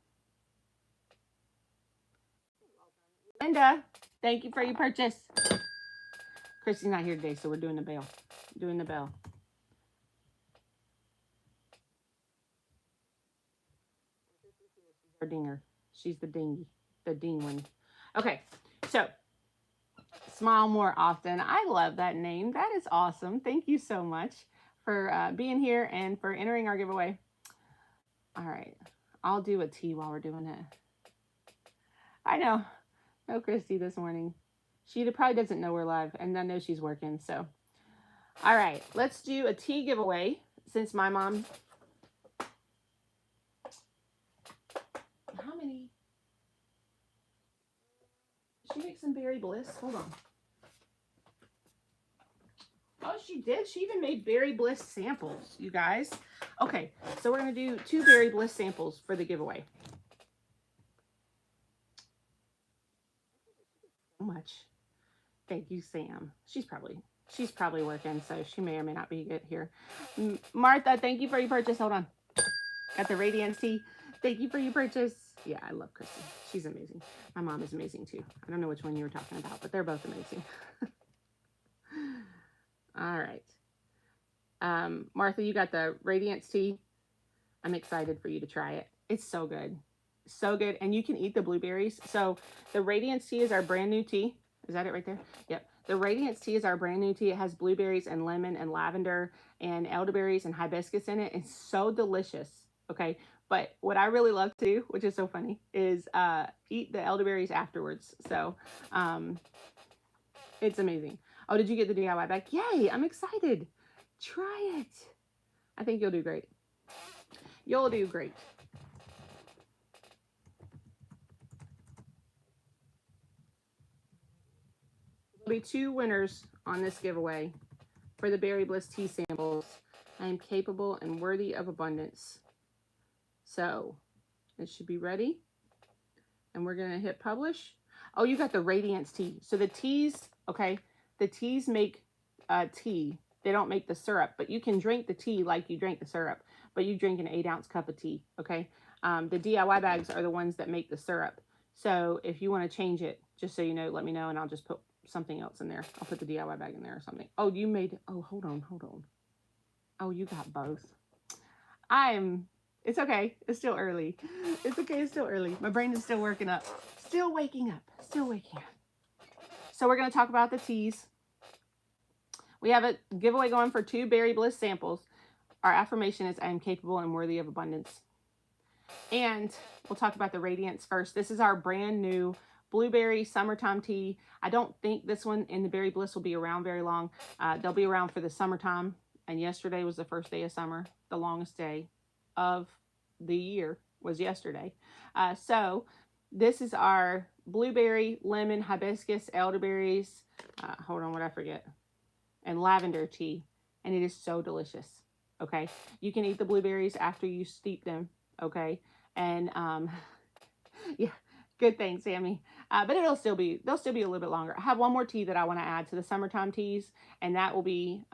Linda, thank you for your purchase. Christy's not here today, so we're doing the bell. Doing the bell. Our dinger. She's the dingy, the ding one. Okay, so smile more often. I love that name. That is awesome. Thank you so much for being here and for entering our giveaway. All right, I'll do a tea while we're doing it. I know. No Christy this morning. She probably doesn't know we're live, and I know she's working, so. All right, let's do a tea giveaway since my mom. How many? Did she make some berry bliss? Hold on. Oh, she did. She even made berry bliss samples, you guys. Okay, so we're going to do 2 berry bliss samples for the giveaway. So much. Thank you, Sam. She's probably working, so she may or may not be here. Martha, thank you for your purchase. Hold on. Got the Radiance tea. Thank you for your purchase. Yeah, I love Christy. She's amazing. My mom is amazing too. I don't know which one you were talking about, but they're both amazing. All right. Martha, you got the Radiance tea. I'm excited for you to try it. It's so good. So good. And you can eat the blueberries. So the Radiance tea is our brand new tea. Is that it right there? Yep. The Radiance tea is our brand new tea. It has blueberries and lemon and lavender and elderberries and hibiscus in it. It's so delicious. Okay. But what I really love to do, which is so funny, is eat the elderberries afterwards. So it's amazing. Oh, did you get the DIY bag? Yay, I'm excited. Try it. I think you'll do great. You'll do great. There'll be 2 winners on this giveaway for the Berry Bliss tea samples. I am capable and worthy of abundance. So it should be ready. And we're going to hit publish. Oh, you got the Radiance tea. So the teas, okay, the teas make tea. They don't make the syrup, but you can drink the tea like you drink the syrup, but you drink an 8-ounce cup of tea, okay? The DIY bags are the ones that make the syrup. So if you want to change it, just so you know, let me know, and I'll just put something else in there. I'll put the DIY bag in there or something. Oh, you made, oh, hold on. Oh, you got both. It's okay. It's still early. It's okay. It's still early. My brain is still working up. Still waking up. So we're going to talk about the teas. We have a giveaway going for 2 Berry Bliss samples. Our affirmation is, I am capable and worthy of abundance. And we'll talk about the Radiance first. This is our brand new blueberry summertime tea. I don't think this one in the Berry Bliss will be around very long. They'll be around for the summertime. And yesterday was the first day of summer. The longest day of the year was yesterday. So this is our blueberry, lemon, hibiscus, elderberries. Hold on, what I forget. And lavender tea. And it is so delicious. Okay. You can eat the blueberries after you steep them. Okay. And yeah, good thing, Sammy. But they'll still be a little bit longer. I have one more tea that I want to add to the summertime teas, and that will be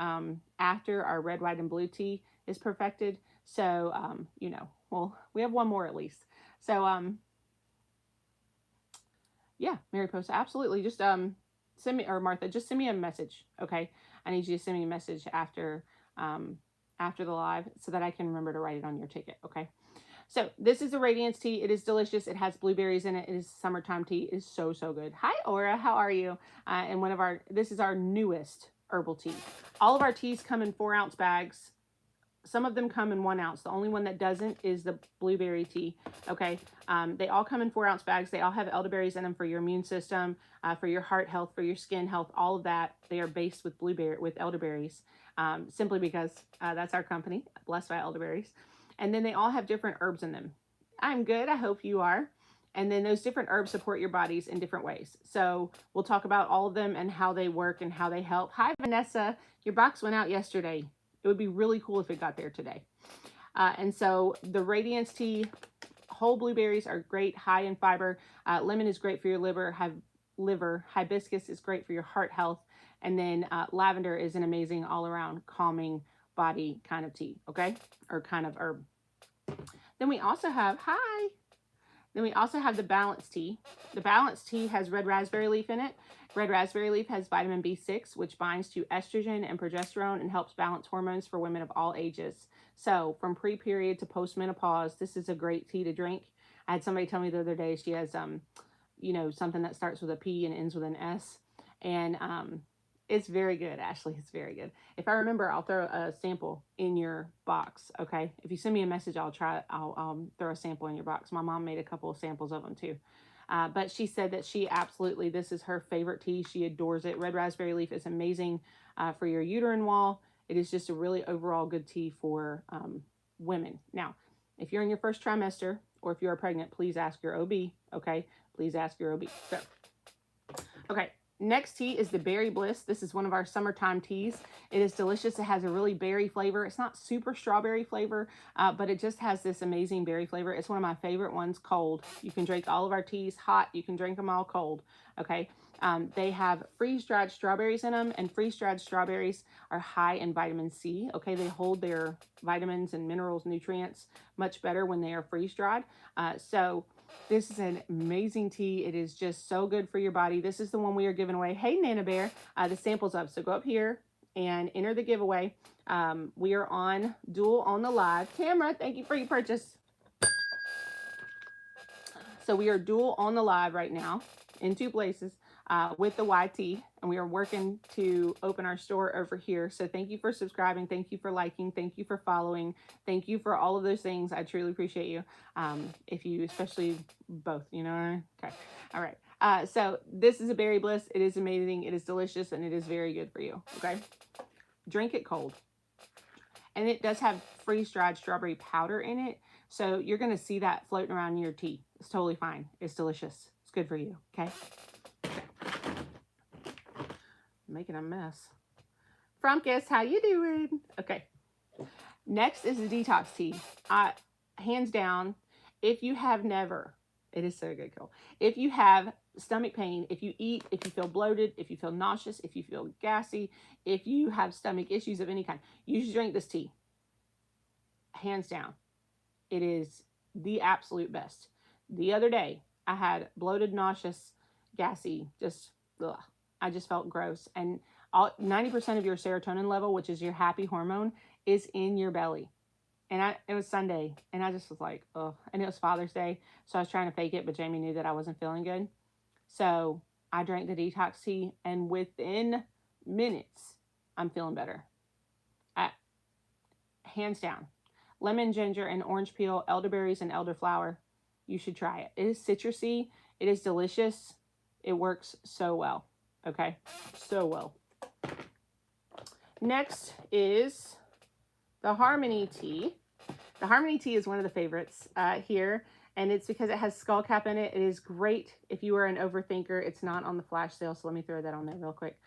after our red, white, and blue tea is perfected. So, you know, well, we have one more at least. So, yeah, Mary Post, absolutely. Just send me, or Martha, just send me a message. Okay. I need you to send me a message after the live so that I can remember to write it on your ticket. Okay. So this is the Radiance tea. It is delicious. It has blueberries in it. It is summertime tea. It is so, so good. Hi, Aura. How are you? And this is our newest herbal tea. All of our teas come in 4-ounce bags. Some of them come in 1 ounce. The only one that doesn't is the blueberry tea. Okay. They all come in 4-ounce bags. They all have elderberries in them for your immune system, for your heart health, for your skin health, all of that. They are based with elderberries, simply because that's our company, Blessed by Elderberries. And then they all have different herbs in them. I'm good. I hope you are. And then those different herbs support your bodies in different ways. So we'll talk about all of them and how they work and how they help. Hi, Vanessa. Your box went out yesterday. It would be really cool if it got there today. And so the Radiance tea, whole blueberries are great, high in fiber. Lemon is great for your liver. Hibiscus is great for your heart health. And then lavender is an amazing all-around calming body kind of tea, okay? Or kind of herb. Then we also have, Then we also have the balanced tea. The balanced tea has red raspberry leaf in it. Red raspberry leaf has vitamin B6, which binds to estrogen and progesterone and helps balance hormones for women of all ages. So from pre-period to postmenopause, this is a great tea to drink. I had somebody tell me the other day she has, something that starts with a P and ends with an S. And it's very good, Ashley. It's very good. If I remember, I'll throw a sample in your box, okay? If you send me a message, I'll throw a sample in your box. My mom made a couple of samples of them too. But she said that this is her favorite tea. She adores it. Red raspberry leaf is amazing for your uterine wall. It is just a really overall good tea for women. Now, if you're in your first trimester or if you are pregnant, please ask your OB, okay? Please ask your OB. So, okay. Next tea is the Berry Bliss. This is one of our summertime teas. It is delicious. It has a really berry flavor. It's not super strawberry flavor, but it just has this amazing berry flavor. It's one of my favorite ones cold. You can drink all of our teas hot. You can drink them all cold, okay? They have freeze-dried strawberries in them, and freeze-dried strawberries are high in vitamin C, okay? They hold their vitamins and minerals, nutrients much better when they are freeze-dried. So this is an amazing tea. It is just so good for your body. This is the one we are giving away. Hey, Nana Bear, the samples of. So go up here and enter the giveaway. We are on Dual on the Live. Camera, thank you for your purchase. So we are Dual on the Live right now in 2 places with the YT. And we are working to open our store over here. So thank you for subscribing. Thank you for liking. Thank you for following. Thank you for all of those things. I truly appreciate you. If you, especially both, you know. Okay. All right. So this is a Berry Bliss. It is amazing. It is delicious and it is very good for you. Okay. Drink it cold. And it does have freeze-dried strawberry powder in it. So you're going to see that floating around in your tea. It's totally fine. It's delicious. It's good for you. Okay. Making a mess. Frumkus, how you doing? Okay. Next is the detox tea. Hands down, if you have never, it is so good, Cole. If you have stomach pain, if you eat, if you feel bloated, if you feel nauseous, if you feel gassy, if you have stomach issues of any kind, you should drink this tea. Hands down. It is the absolute best. The other day, I had bloated, nauseous, gassy, I just felt gross. And 90% of your serotonin level, which is your happy hormone, is in your belly. And it was Sunday, and I just was like, oh, and it was Father's Day. So I was trying to fake it, but Jamie knew that I wasn't feeling good. So I drank the detox tea, and within minutes, I'm feeling better. Hands down. Lemon, ginger, and orange peel, elderberries, and elderflower. You should try it. It is citrusy. It is delicious. It works so well. Okay? So well. Next is the Harmony tea. The Harmony tea is one of the favorites here, and it's because it has skullcap in it. It is great if you are an overthinker. It's not on the flash sale, so let me throw that on there real quick.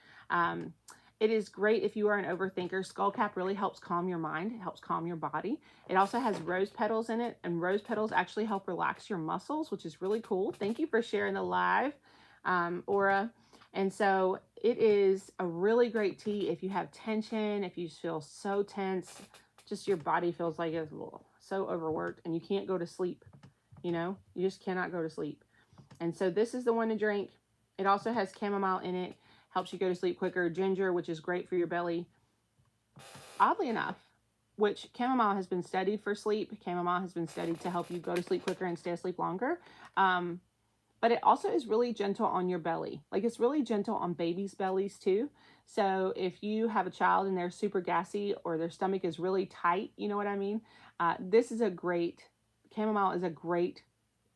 It is great if you are an overthinker. Skullcap really helps calm your mind. It helps calm your body. It also has rose petals in it, and rose petals actually help relax your muscles, which is really cool. Thank you for sharing the live, Aura. And so it is a really great tea if you have tension, if you feel so tense, just your body feels like it's so overworked and you can't go to sleep. You know, you just cannot go to sleep. And so this is the one to drink. It also has chamomile in it. Helps you go to sleep quicker. Ginger, which is great for your belly. Oddly enough, which chamomile has been studied for sleep. Chamomile has been studied to help you go to sleep quicker and stay asleep longer. But it also is really gentle on your belly. Like it's really gentle on babies' bellies too. So if you have a child and they're super gassy or their stomach is really tight, you know what I mean? Chamomile is a great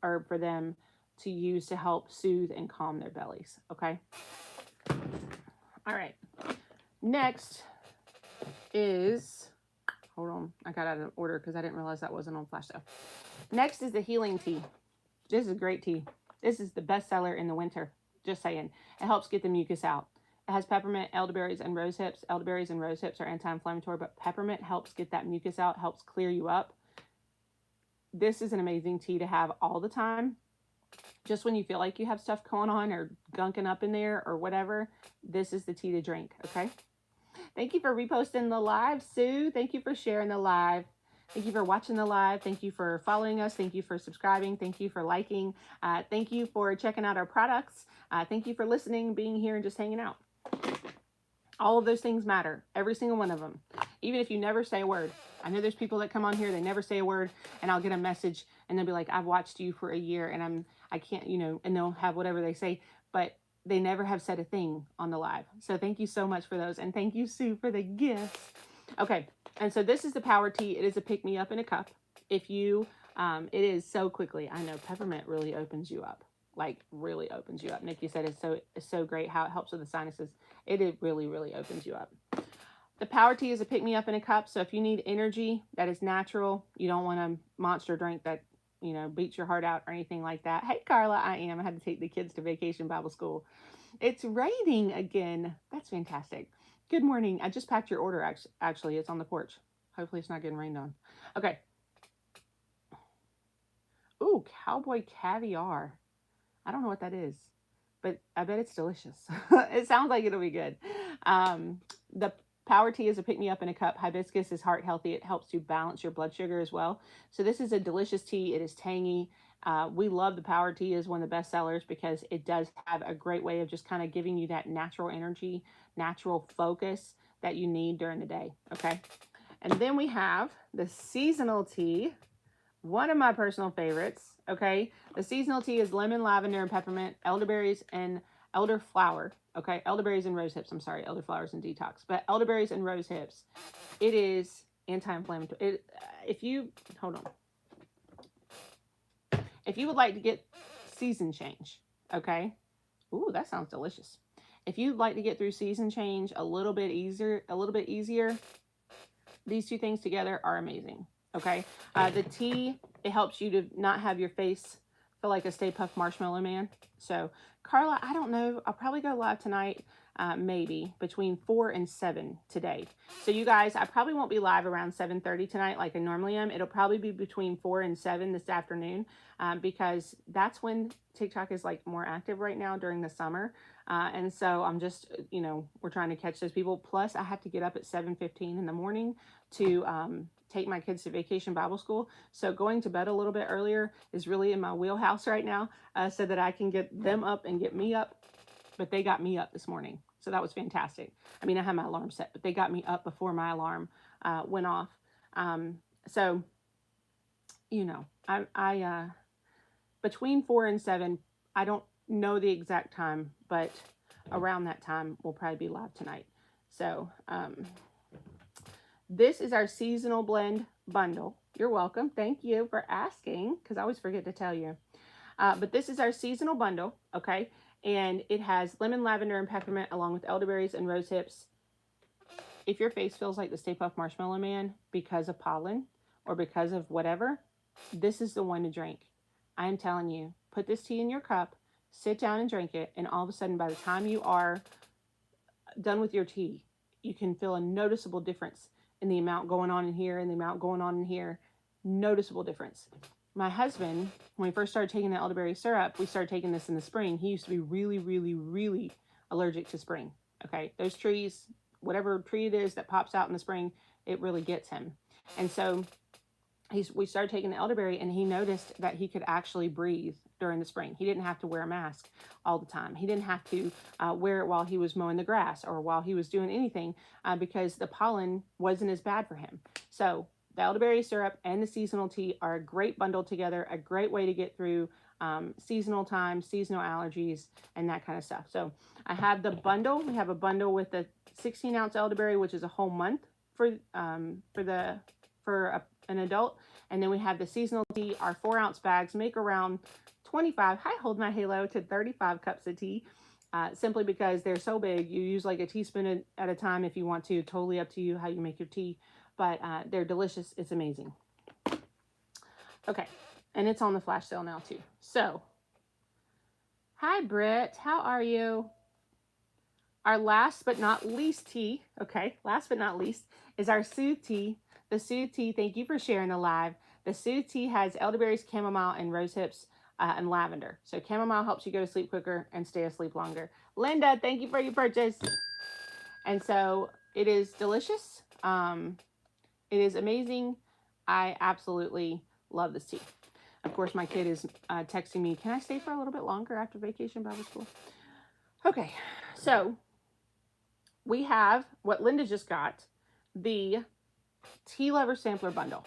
herb for them to use to help soothe and calm their bellies. Okay. All right. Next is, hold on. I got out of order because I didn't realize that wasn't on flash though. Next is the healing tea. This is great tea. This is the best seller in the winter. Just saying. It helps get the mucus out. It has peppermint, elderberries, and rose hips. Elderberries and rose hips are anti-inflammatory, but peppermint helps get that mucus out, helps clear you up. this is an amazing tea to have all the time. Just when you feel like you have stuff going on or gunking up in there or whatever, this is the tea to drink, okay? Thank you for reposting the live, Sue. Thank you for sharing the live. Thank you for watching the live. Thank you for following us. Thank you for subscribing. Thank you for liking. Thank you for checking out our products. Thank you for listening, being here, and just hanging out. All of those things matter. Every single one of them. Even if you never say a word. I know there's people that come on here, they never say a word, and I'll get a message and they'll be like, I've watched you for a year and I can't, you know, and they'll have whatever they say, but they never have said a thing on the live. So thank you so much for those. And thank you, Sue, for the gifts. Okay. And so this is the power tea. It is a pick-me-up in a cup. If you, it is so quickly. I know peppermint really opens you up. Like really opens you up. Nikki said it's so great how it helps with the sinuses. It really, really opens you up. The power tea is a pick-me-up in a cup. So if you need energy that is natural, you don't want a monster drink that, you know, beats your heart out or anything like that. Hey, Carla, I had to take the kids to Vacation Bible School. It's raining again. That's fantastic. Good morning. I just packed your order, actually. It's on the porch. Hopefully it's not getting rained on. Okay. Ooh, cowboy caviar. I don't know what that is, but I bet it's delicious. It sounds like it'll be good. The power tea is a pick-me-up in a cup. Hibiscus is heart healthy. It helps to balance your blood sugar as well. So this is a delicious tea. It is tangy. We love the power tea as one of the best sellers because it does have a great way of just kind of giving you that natural energy, natural focus that you need during the day. Okay. And then we have the seasonal tea. One of my personal favorites, okay? The seasonal tea is lemon, lavender, and peppermint, elderberries, and elderflower, okay? Elderberries and rose hips. I'm sorry, elderflowers and detox. But elderberries and rose hips. It is anti-inflammatory. Hold on. If you would like to get season change, okay? Ooh, that sounds delicious. If you'd like to get through season change a little bit easier, these two things together are amazing. Okay. The tea, it helps you to not have your face feel like a Stay Puft Marshmallow Man. So Carla, I don't know. I'll probably go live tonight, maybe between 4 and 7 today. So you guys, I probably won't be live around 7:30 tonight like I normally am. It'll probably be between 4 and 7 this afternoon because that's when TikTok is like more active right now during the summer. And so I'm just, you know, we're trying to catch those people. Plus I have to get up at 7:15 in the morning to take my kids to Vacation Bible School. So going to bed a little bit earlier is really in my wheelhouse right now so that I can get them up and get me up. But they got me up this morning. So that was fantastic. I mean, I had my alarm set, but they got me up before my alarm went off. So, you know, I between 4 and 7, I don't know the exact time, but around that time, we'll probably be live tonight. So, this is our seasonal blend bundle. You're welcome. Thank you for asking because I always forget to tell you. But this is our seasonal bundle, okay? And it has lemon, lavender, and peppermint along with elderberries and rose hips. If your face feels like the Stay Puft Marshmallow Man because of pollen or because of whatever, this is the one to drink. I am telling you, put this tea in your cup, sit down and drink it, and all of a sudden by the time you are done with your tea, you can feel a noticeable difference in the amount going on in here and the amount going on in here. Noticeable difference. My husband, when we first started taking the elderberry syrup, we started taking this in the spring. He used to be really, really, really allergic to spring. Okay, those trees, whatever tree it is that pops out in the spring, it really gets him. And so we started taking the elderberry and he noticed that he could actually breathe during the spring. He didn't have to wear a mask all the time. He didn't have to wear it while he was mowing the grass or while he was doing anything because the pollen wasn't as bad for him. So the elderberry syrup and the seasonal tea are a great bundle together, a great way to get through seasonal time, seasonal allergies, and that kind of stuff. So I have the bundle. We have a bundle with the 16-ounce elderberry, which is a whole month for an adult. And then we have the seasonal tea. Our 4-ounce bags make around 25, hold my halo, to 35 cups of tea. Simply because they're so big. You use like a teaspoon at a time if you want to. Totally up to you how you make your tea. But they're delicious. It's amazing. Okay. And it's on the flash sale now too. So, hi Britt. How are you? Our last but not least tea, okay, last but not least, is our Soothe tea. The Soothe tea, thank you for sharing the live. The Soothe tea has elderberries, chamomile, and rose hips, and lavender. So chamomile helps you go to sleep quicker and stay asleep longer. Linda, thank you for your purchase. And so it is delicious. It is amazing. I absolutely love this tea. Of course, my kid is texting me, can I stay for a little bit longer after Vacation Bible School? Okay, so we have what Linda just got, the Tea Lover Sampler Bundle.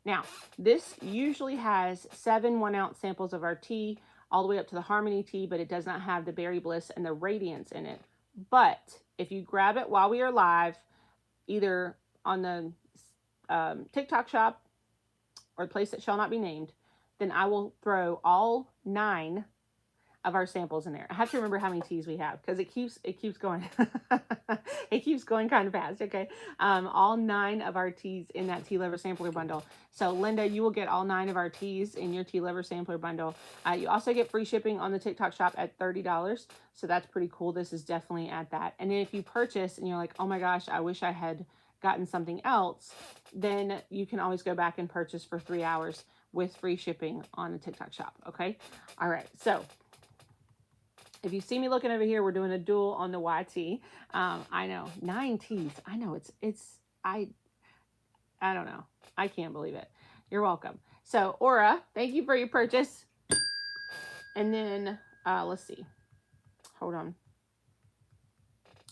Now, this usually has 7 1-ounce samples of our tea, all the way up to the Harmony tea, but it does not have the Berry Bliss and the Radiance in it. But if you grab it while we are live, either on the TikTok shop or place that shall not be named, then I will throw all 9 of our samples in there. I have to remember how many teas we have because it keeps going. It keeps going kind of fast. Okay, all 9 of our teas in that Tea Lover Sampler Bundle. So Linda, you will get all 9 of our teas in your Tea Lover Sampler Bundle. You also get free shipping on the TikTok shop at $30. So that's pretty cool. This is definitely at that. And then if you purchase and you're like, oh my gosh, I wish I had gotten something else, then you can always go back and purchase for 3 hours with free shipping on the TikTok shop. Okay. All right. So if you see me looking over here, we're doing a duel on the YT. I know 9 teas. I know I don't know. I can't believe it. You're welcome. So Aura, thank you for your purchase. And then let's see. Hold on.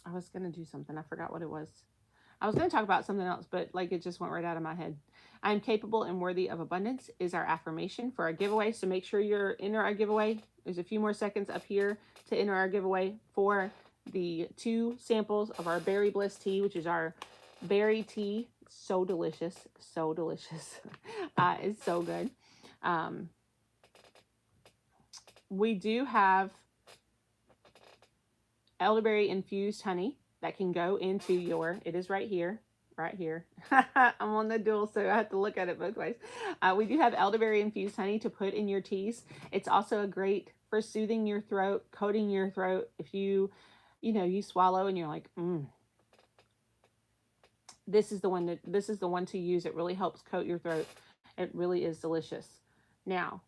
I was going to do something. I forgot what it was. I was going to talk about something else, but like it just went right out of my head. I am capable and worthy of abundance is our affirmation for our giveaway. So make sure you're enter our giveaway. There's a few more seconds up here to enter our giveaway for the 2 samples of our Berry Bliss tea, which is our berry tea. So delicious. So delicious. It's so good. We do have elderberry infused honey that can go into your, it is right here. I'm on the dual, so I have to look at it both ways. We do have elderberry infused honey to put in your teas. It's also great for soothing your throat, coating your throat. If you swallow and you're like, this is the one to use. It really helps coat your throat. It really is delicious. Now,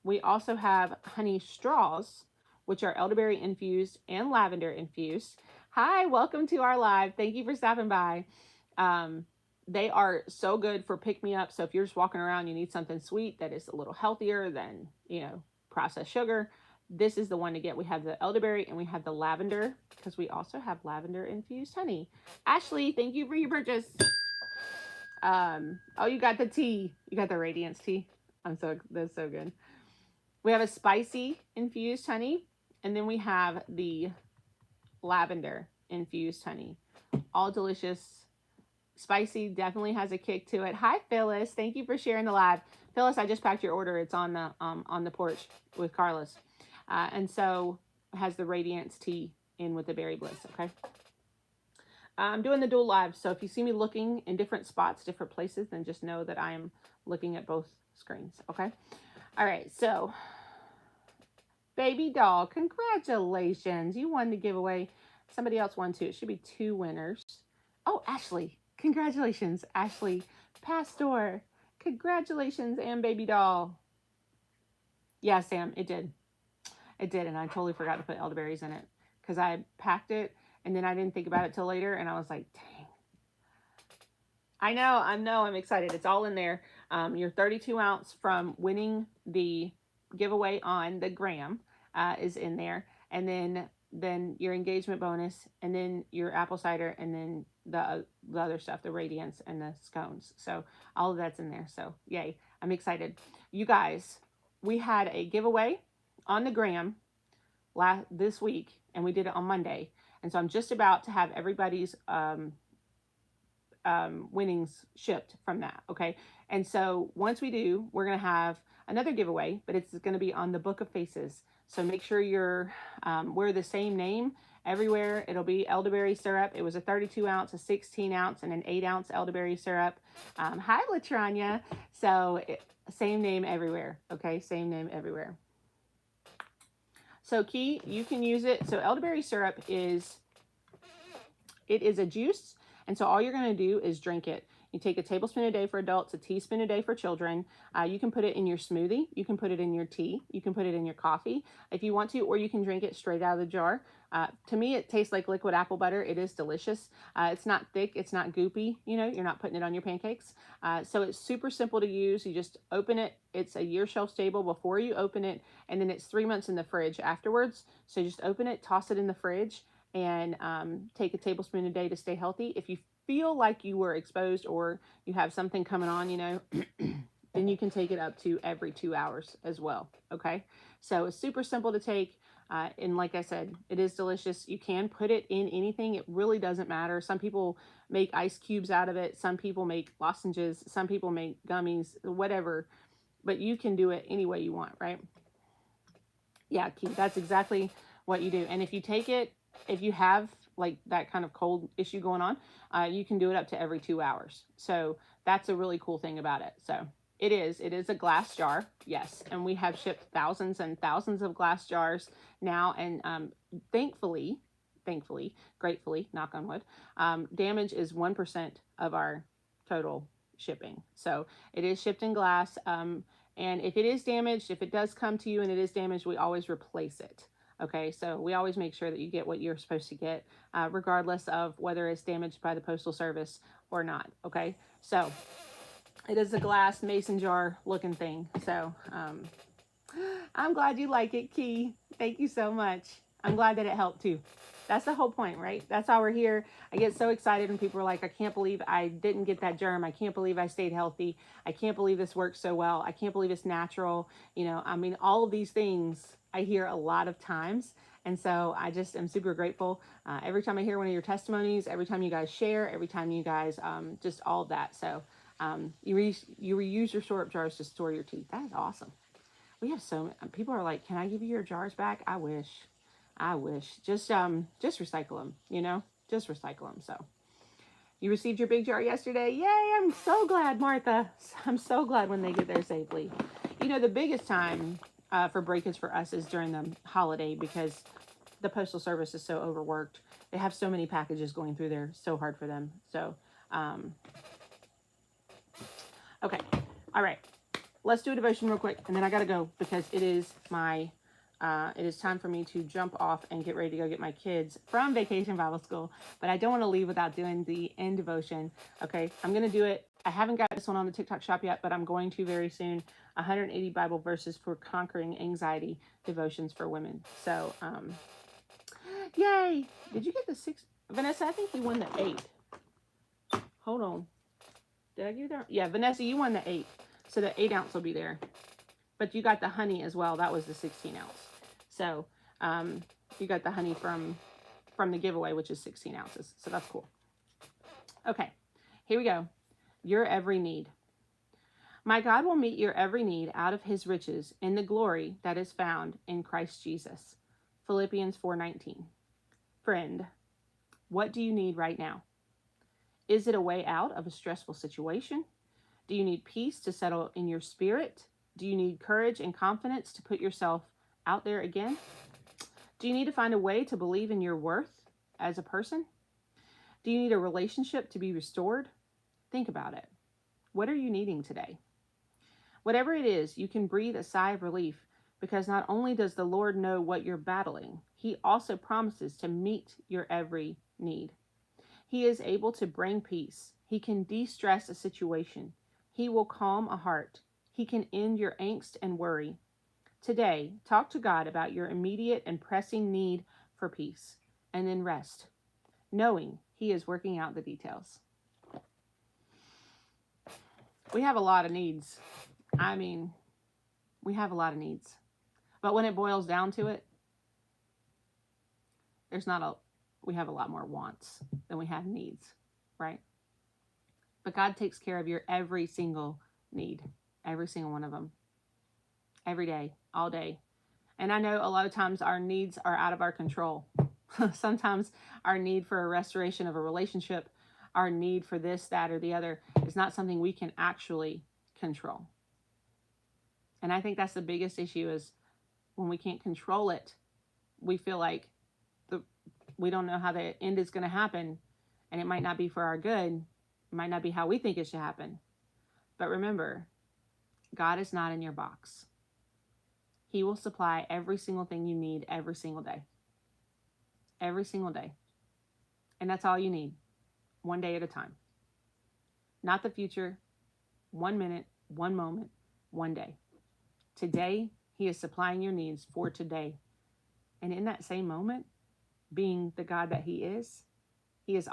we also have honey straws, which are elderberry infused and lavender infused. Hi, welcome to our live. Thank you for stopping by. They are so good for pick-me-up. So if you're just walking around, you need something sweet that is a little healthier than, processed sugar, this is the one to get. We have the elderberry and we have the lavender because we also have lavender infused honey. Ashley, thank you for your purchase. Oh, you got the tea. You got the Radiance tea. That's so good. We have a spicy infused honey, and then we have the lavender infused honey. All delicious. Spicy definitely has a kick to it. Hi, Phyllis. Thank you for sharing the live. Phyllis, I just packed your order. It's on the porch with Carlos. And so it has the Radiance tea in with the Berry Bliss, okay? I'm doing the dual live, so if you see me looking in different spots, different places, then just know that I am looking at both screens, okay? All right, so baby doll, congratulations. You won the giveaway. Somebody else won too. It should be 2 winners. Oh, Ashley. Congratulations, Ashley Pastor. Congratulations, and baby doll. Yeah, Sam, it did. It did, and I totally forgot to put elderberries in it because I packed it, and then I didn't think about it till later, and I was like, dang. I know, I'm excited. It's all in there. Your 32 ounce from winning the giveaway on the gram is in there, and then your engagement bonus, and then your apple cider, and then the other stuff, the Radiance and the scones. So all of that's in there. So yay, I'm excited. You guys, we had a giveaway on the gram this week, and we did it on Monday. And so I'm just about to have everybody's winnings shipped from that. Okay. And so once we do, we're going to have another giveaway, but it's going to be on the Book of Faces. So make sure you're wear the same name everywhere. It'll be elderberry syrup. It was a 32 ounce, a 16 ounce, and an 8 ounce elderberry syrup. Hi, Latranya. So same name everywhere. Okay, same name everywhere. So Key, you can use it. So elderberry syrup is a juice, and so all you're going to do is drink it. You take a tablespoon a day for adults, a teaspoon a day for children. You can put it in your smoothie. You can put it in your tea. You can put it in your coffee if you want to, or you can drink it straight out of the jar. To me, it tastes like liquid apple butter. It is delicious. It's not thick. It's not goopy. You know, you're not putting it on your pancakes. So it's super simple to use. You just open it. It's a year shelf stable before you open it, and then it's 3 months in the fridge afterwards. So just open it, toss it in the fridge, and take a tablespoon a day to stay healthy. If you feel like you were exposed or you have something coming on, you know, then you can take it up to every 2 hours as well. Okay. So it's super simple to take. And like I said, it is delicious. You can put it in anything. It really doesn't matter. Some people make ice cubes out of it. Some people make lozenges. Some people make gummies, whatever. But you can do it any way you want, right? Yeah, Keith, that's exactly what you do. And if you take it, if you have like that kind of cold issue going on, you can do it up to every 2 hours. So that's a really cool thing about it. So it is a glass jar. Yes. And we have shipped thousands and thousands of glass jars now. And thankfully, gratefully, knock on wood, damage is 1% of our total shipping. So it is shipped in glass. And if it is damaged, if it does come to you and it is damaged, we always replace it. Okay, so we always make sure that you get what you're supposed to get, regardless of whether it's damaged by the Postal Service or not. Okay, so it is a glass mason jar looking thing. So I'm glad you like it, Key. Thank you so much. I'm glad that it helped too. That's the whole point, right? That's why we're here. I get so excited when people are like, I can't believe I didn't get that germ. I can't believe I stayed healthy. I can't believe this works so well. I can't believe it's natural. You know, I mean, all of these things I hear a lot of times. And so I just am super grateful. Every time I hear one of your testimonies, every time you guys share, every time you guys, just all of that. So you reuse your store-up jars to store your teeth. That is awesome. We have so many people are like, can I give you your jars back? I wish. Just recycle them, you know, just recycle them. So you received your big jar yesterday. Yay. I'm so glad, Martha. I'm so glad when they get there safely. You know, the biggest time for breakage for us is during the holiday because the Postal Service is so overworked. They have so many packages going through there. So hard for them. So, okay. All right. Let's do a devotion real quick. And then I got to go because it is time for me to jump off and get ready to go get my kids from Vacation Bible School. But I don't want to leave without doing the end devotion. Okay, I'm going to do it. I haven't got this one on the TikTok shop yet, but I'm going to very soon. 180 Bible verses for conquering anxiety devotions for women. So, yay. Did you get the 6? Vanessa, I think you won the 8. Hold on. Did I give you that? Yeah, Vanessa, you won the 8. So the 8 ounce will be there. But you got the honey as well. That was the 16 ounce. So you got the honey from the giveaway, which is 16 ounces. So that's cool. Okay, here we go. Your every need. My God will meet your every need out of his riches in the glory that is found in Christ Jesus. Philippians 4:19. Friend, what do you need right now? Is it a way out of a stressful situation? Do you need peace to settle in your spirit? Do you need courage and confidence to put yourself out there again? Do you need to find a way to believe in your worth as a person? Do you need a relationship to be restored? Think about it. What are you needing today? Whatever it is, you can breathe a sigh of relief because not only does the Lord know what you're battling, he also promises to meet your every need. He is able to bring peace. He can de-stress a situation. He will calm a heart. He can end your angst and worry. Today, talk to God about your immediate and pressing need for peace, and then rest, knowing he is working out the details. We have a lot of needs. I mean, we have a lot of needs. But when it boils down to it, we have a lot more wants than we have needs, right? But God takes care of your every single need, every single one of them, every day, all day. And I know a lot of times our needs are out of our control. Sometimes our need for a restoration of a relationship, our need for this, that, or the other is not something we can actually control. And I think that's the biggest issue is when we can't control it, we feel like we don't know how the end is going to happen and it might not be for our good, It might not be how we think it should happen. But remember, God is not in your box. He will supply every single thing you need every single day. Every single day. And that's all you need. One day at a time. Not the future. 1 minute, 1 moment, 1 day. Today, He is supplying your needs for today. And in that same moment, being the God that He is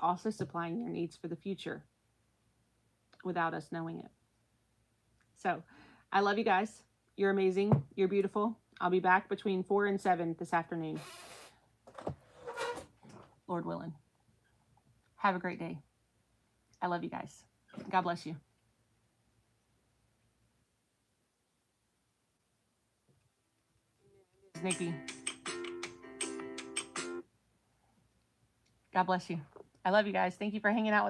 also supplying your needs for the future without us knowing it. So I love you guys. You're amazing. You're beautiful. I'll be back between 4 and 7 this afternoon. Lord willing. Have a great day. I love you guys. God bless you. Nikki. God bless you. I love you guys. Thank you for hanging out with us.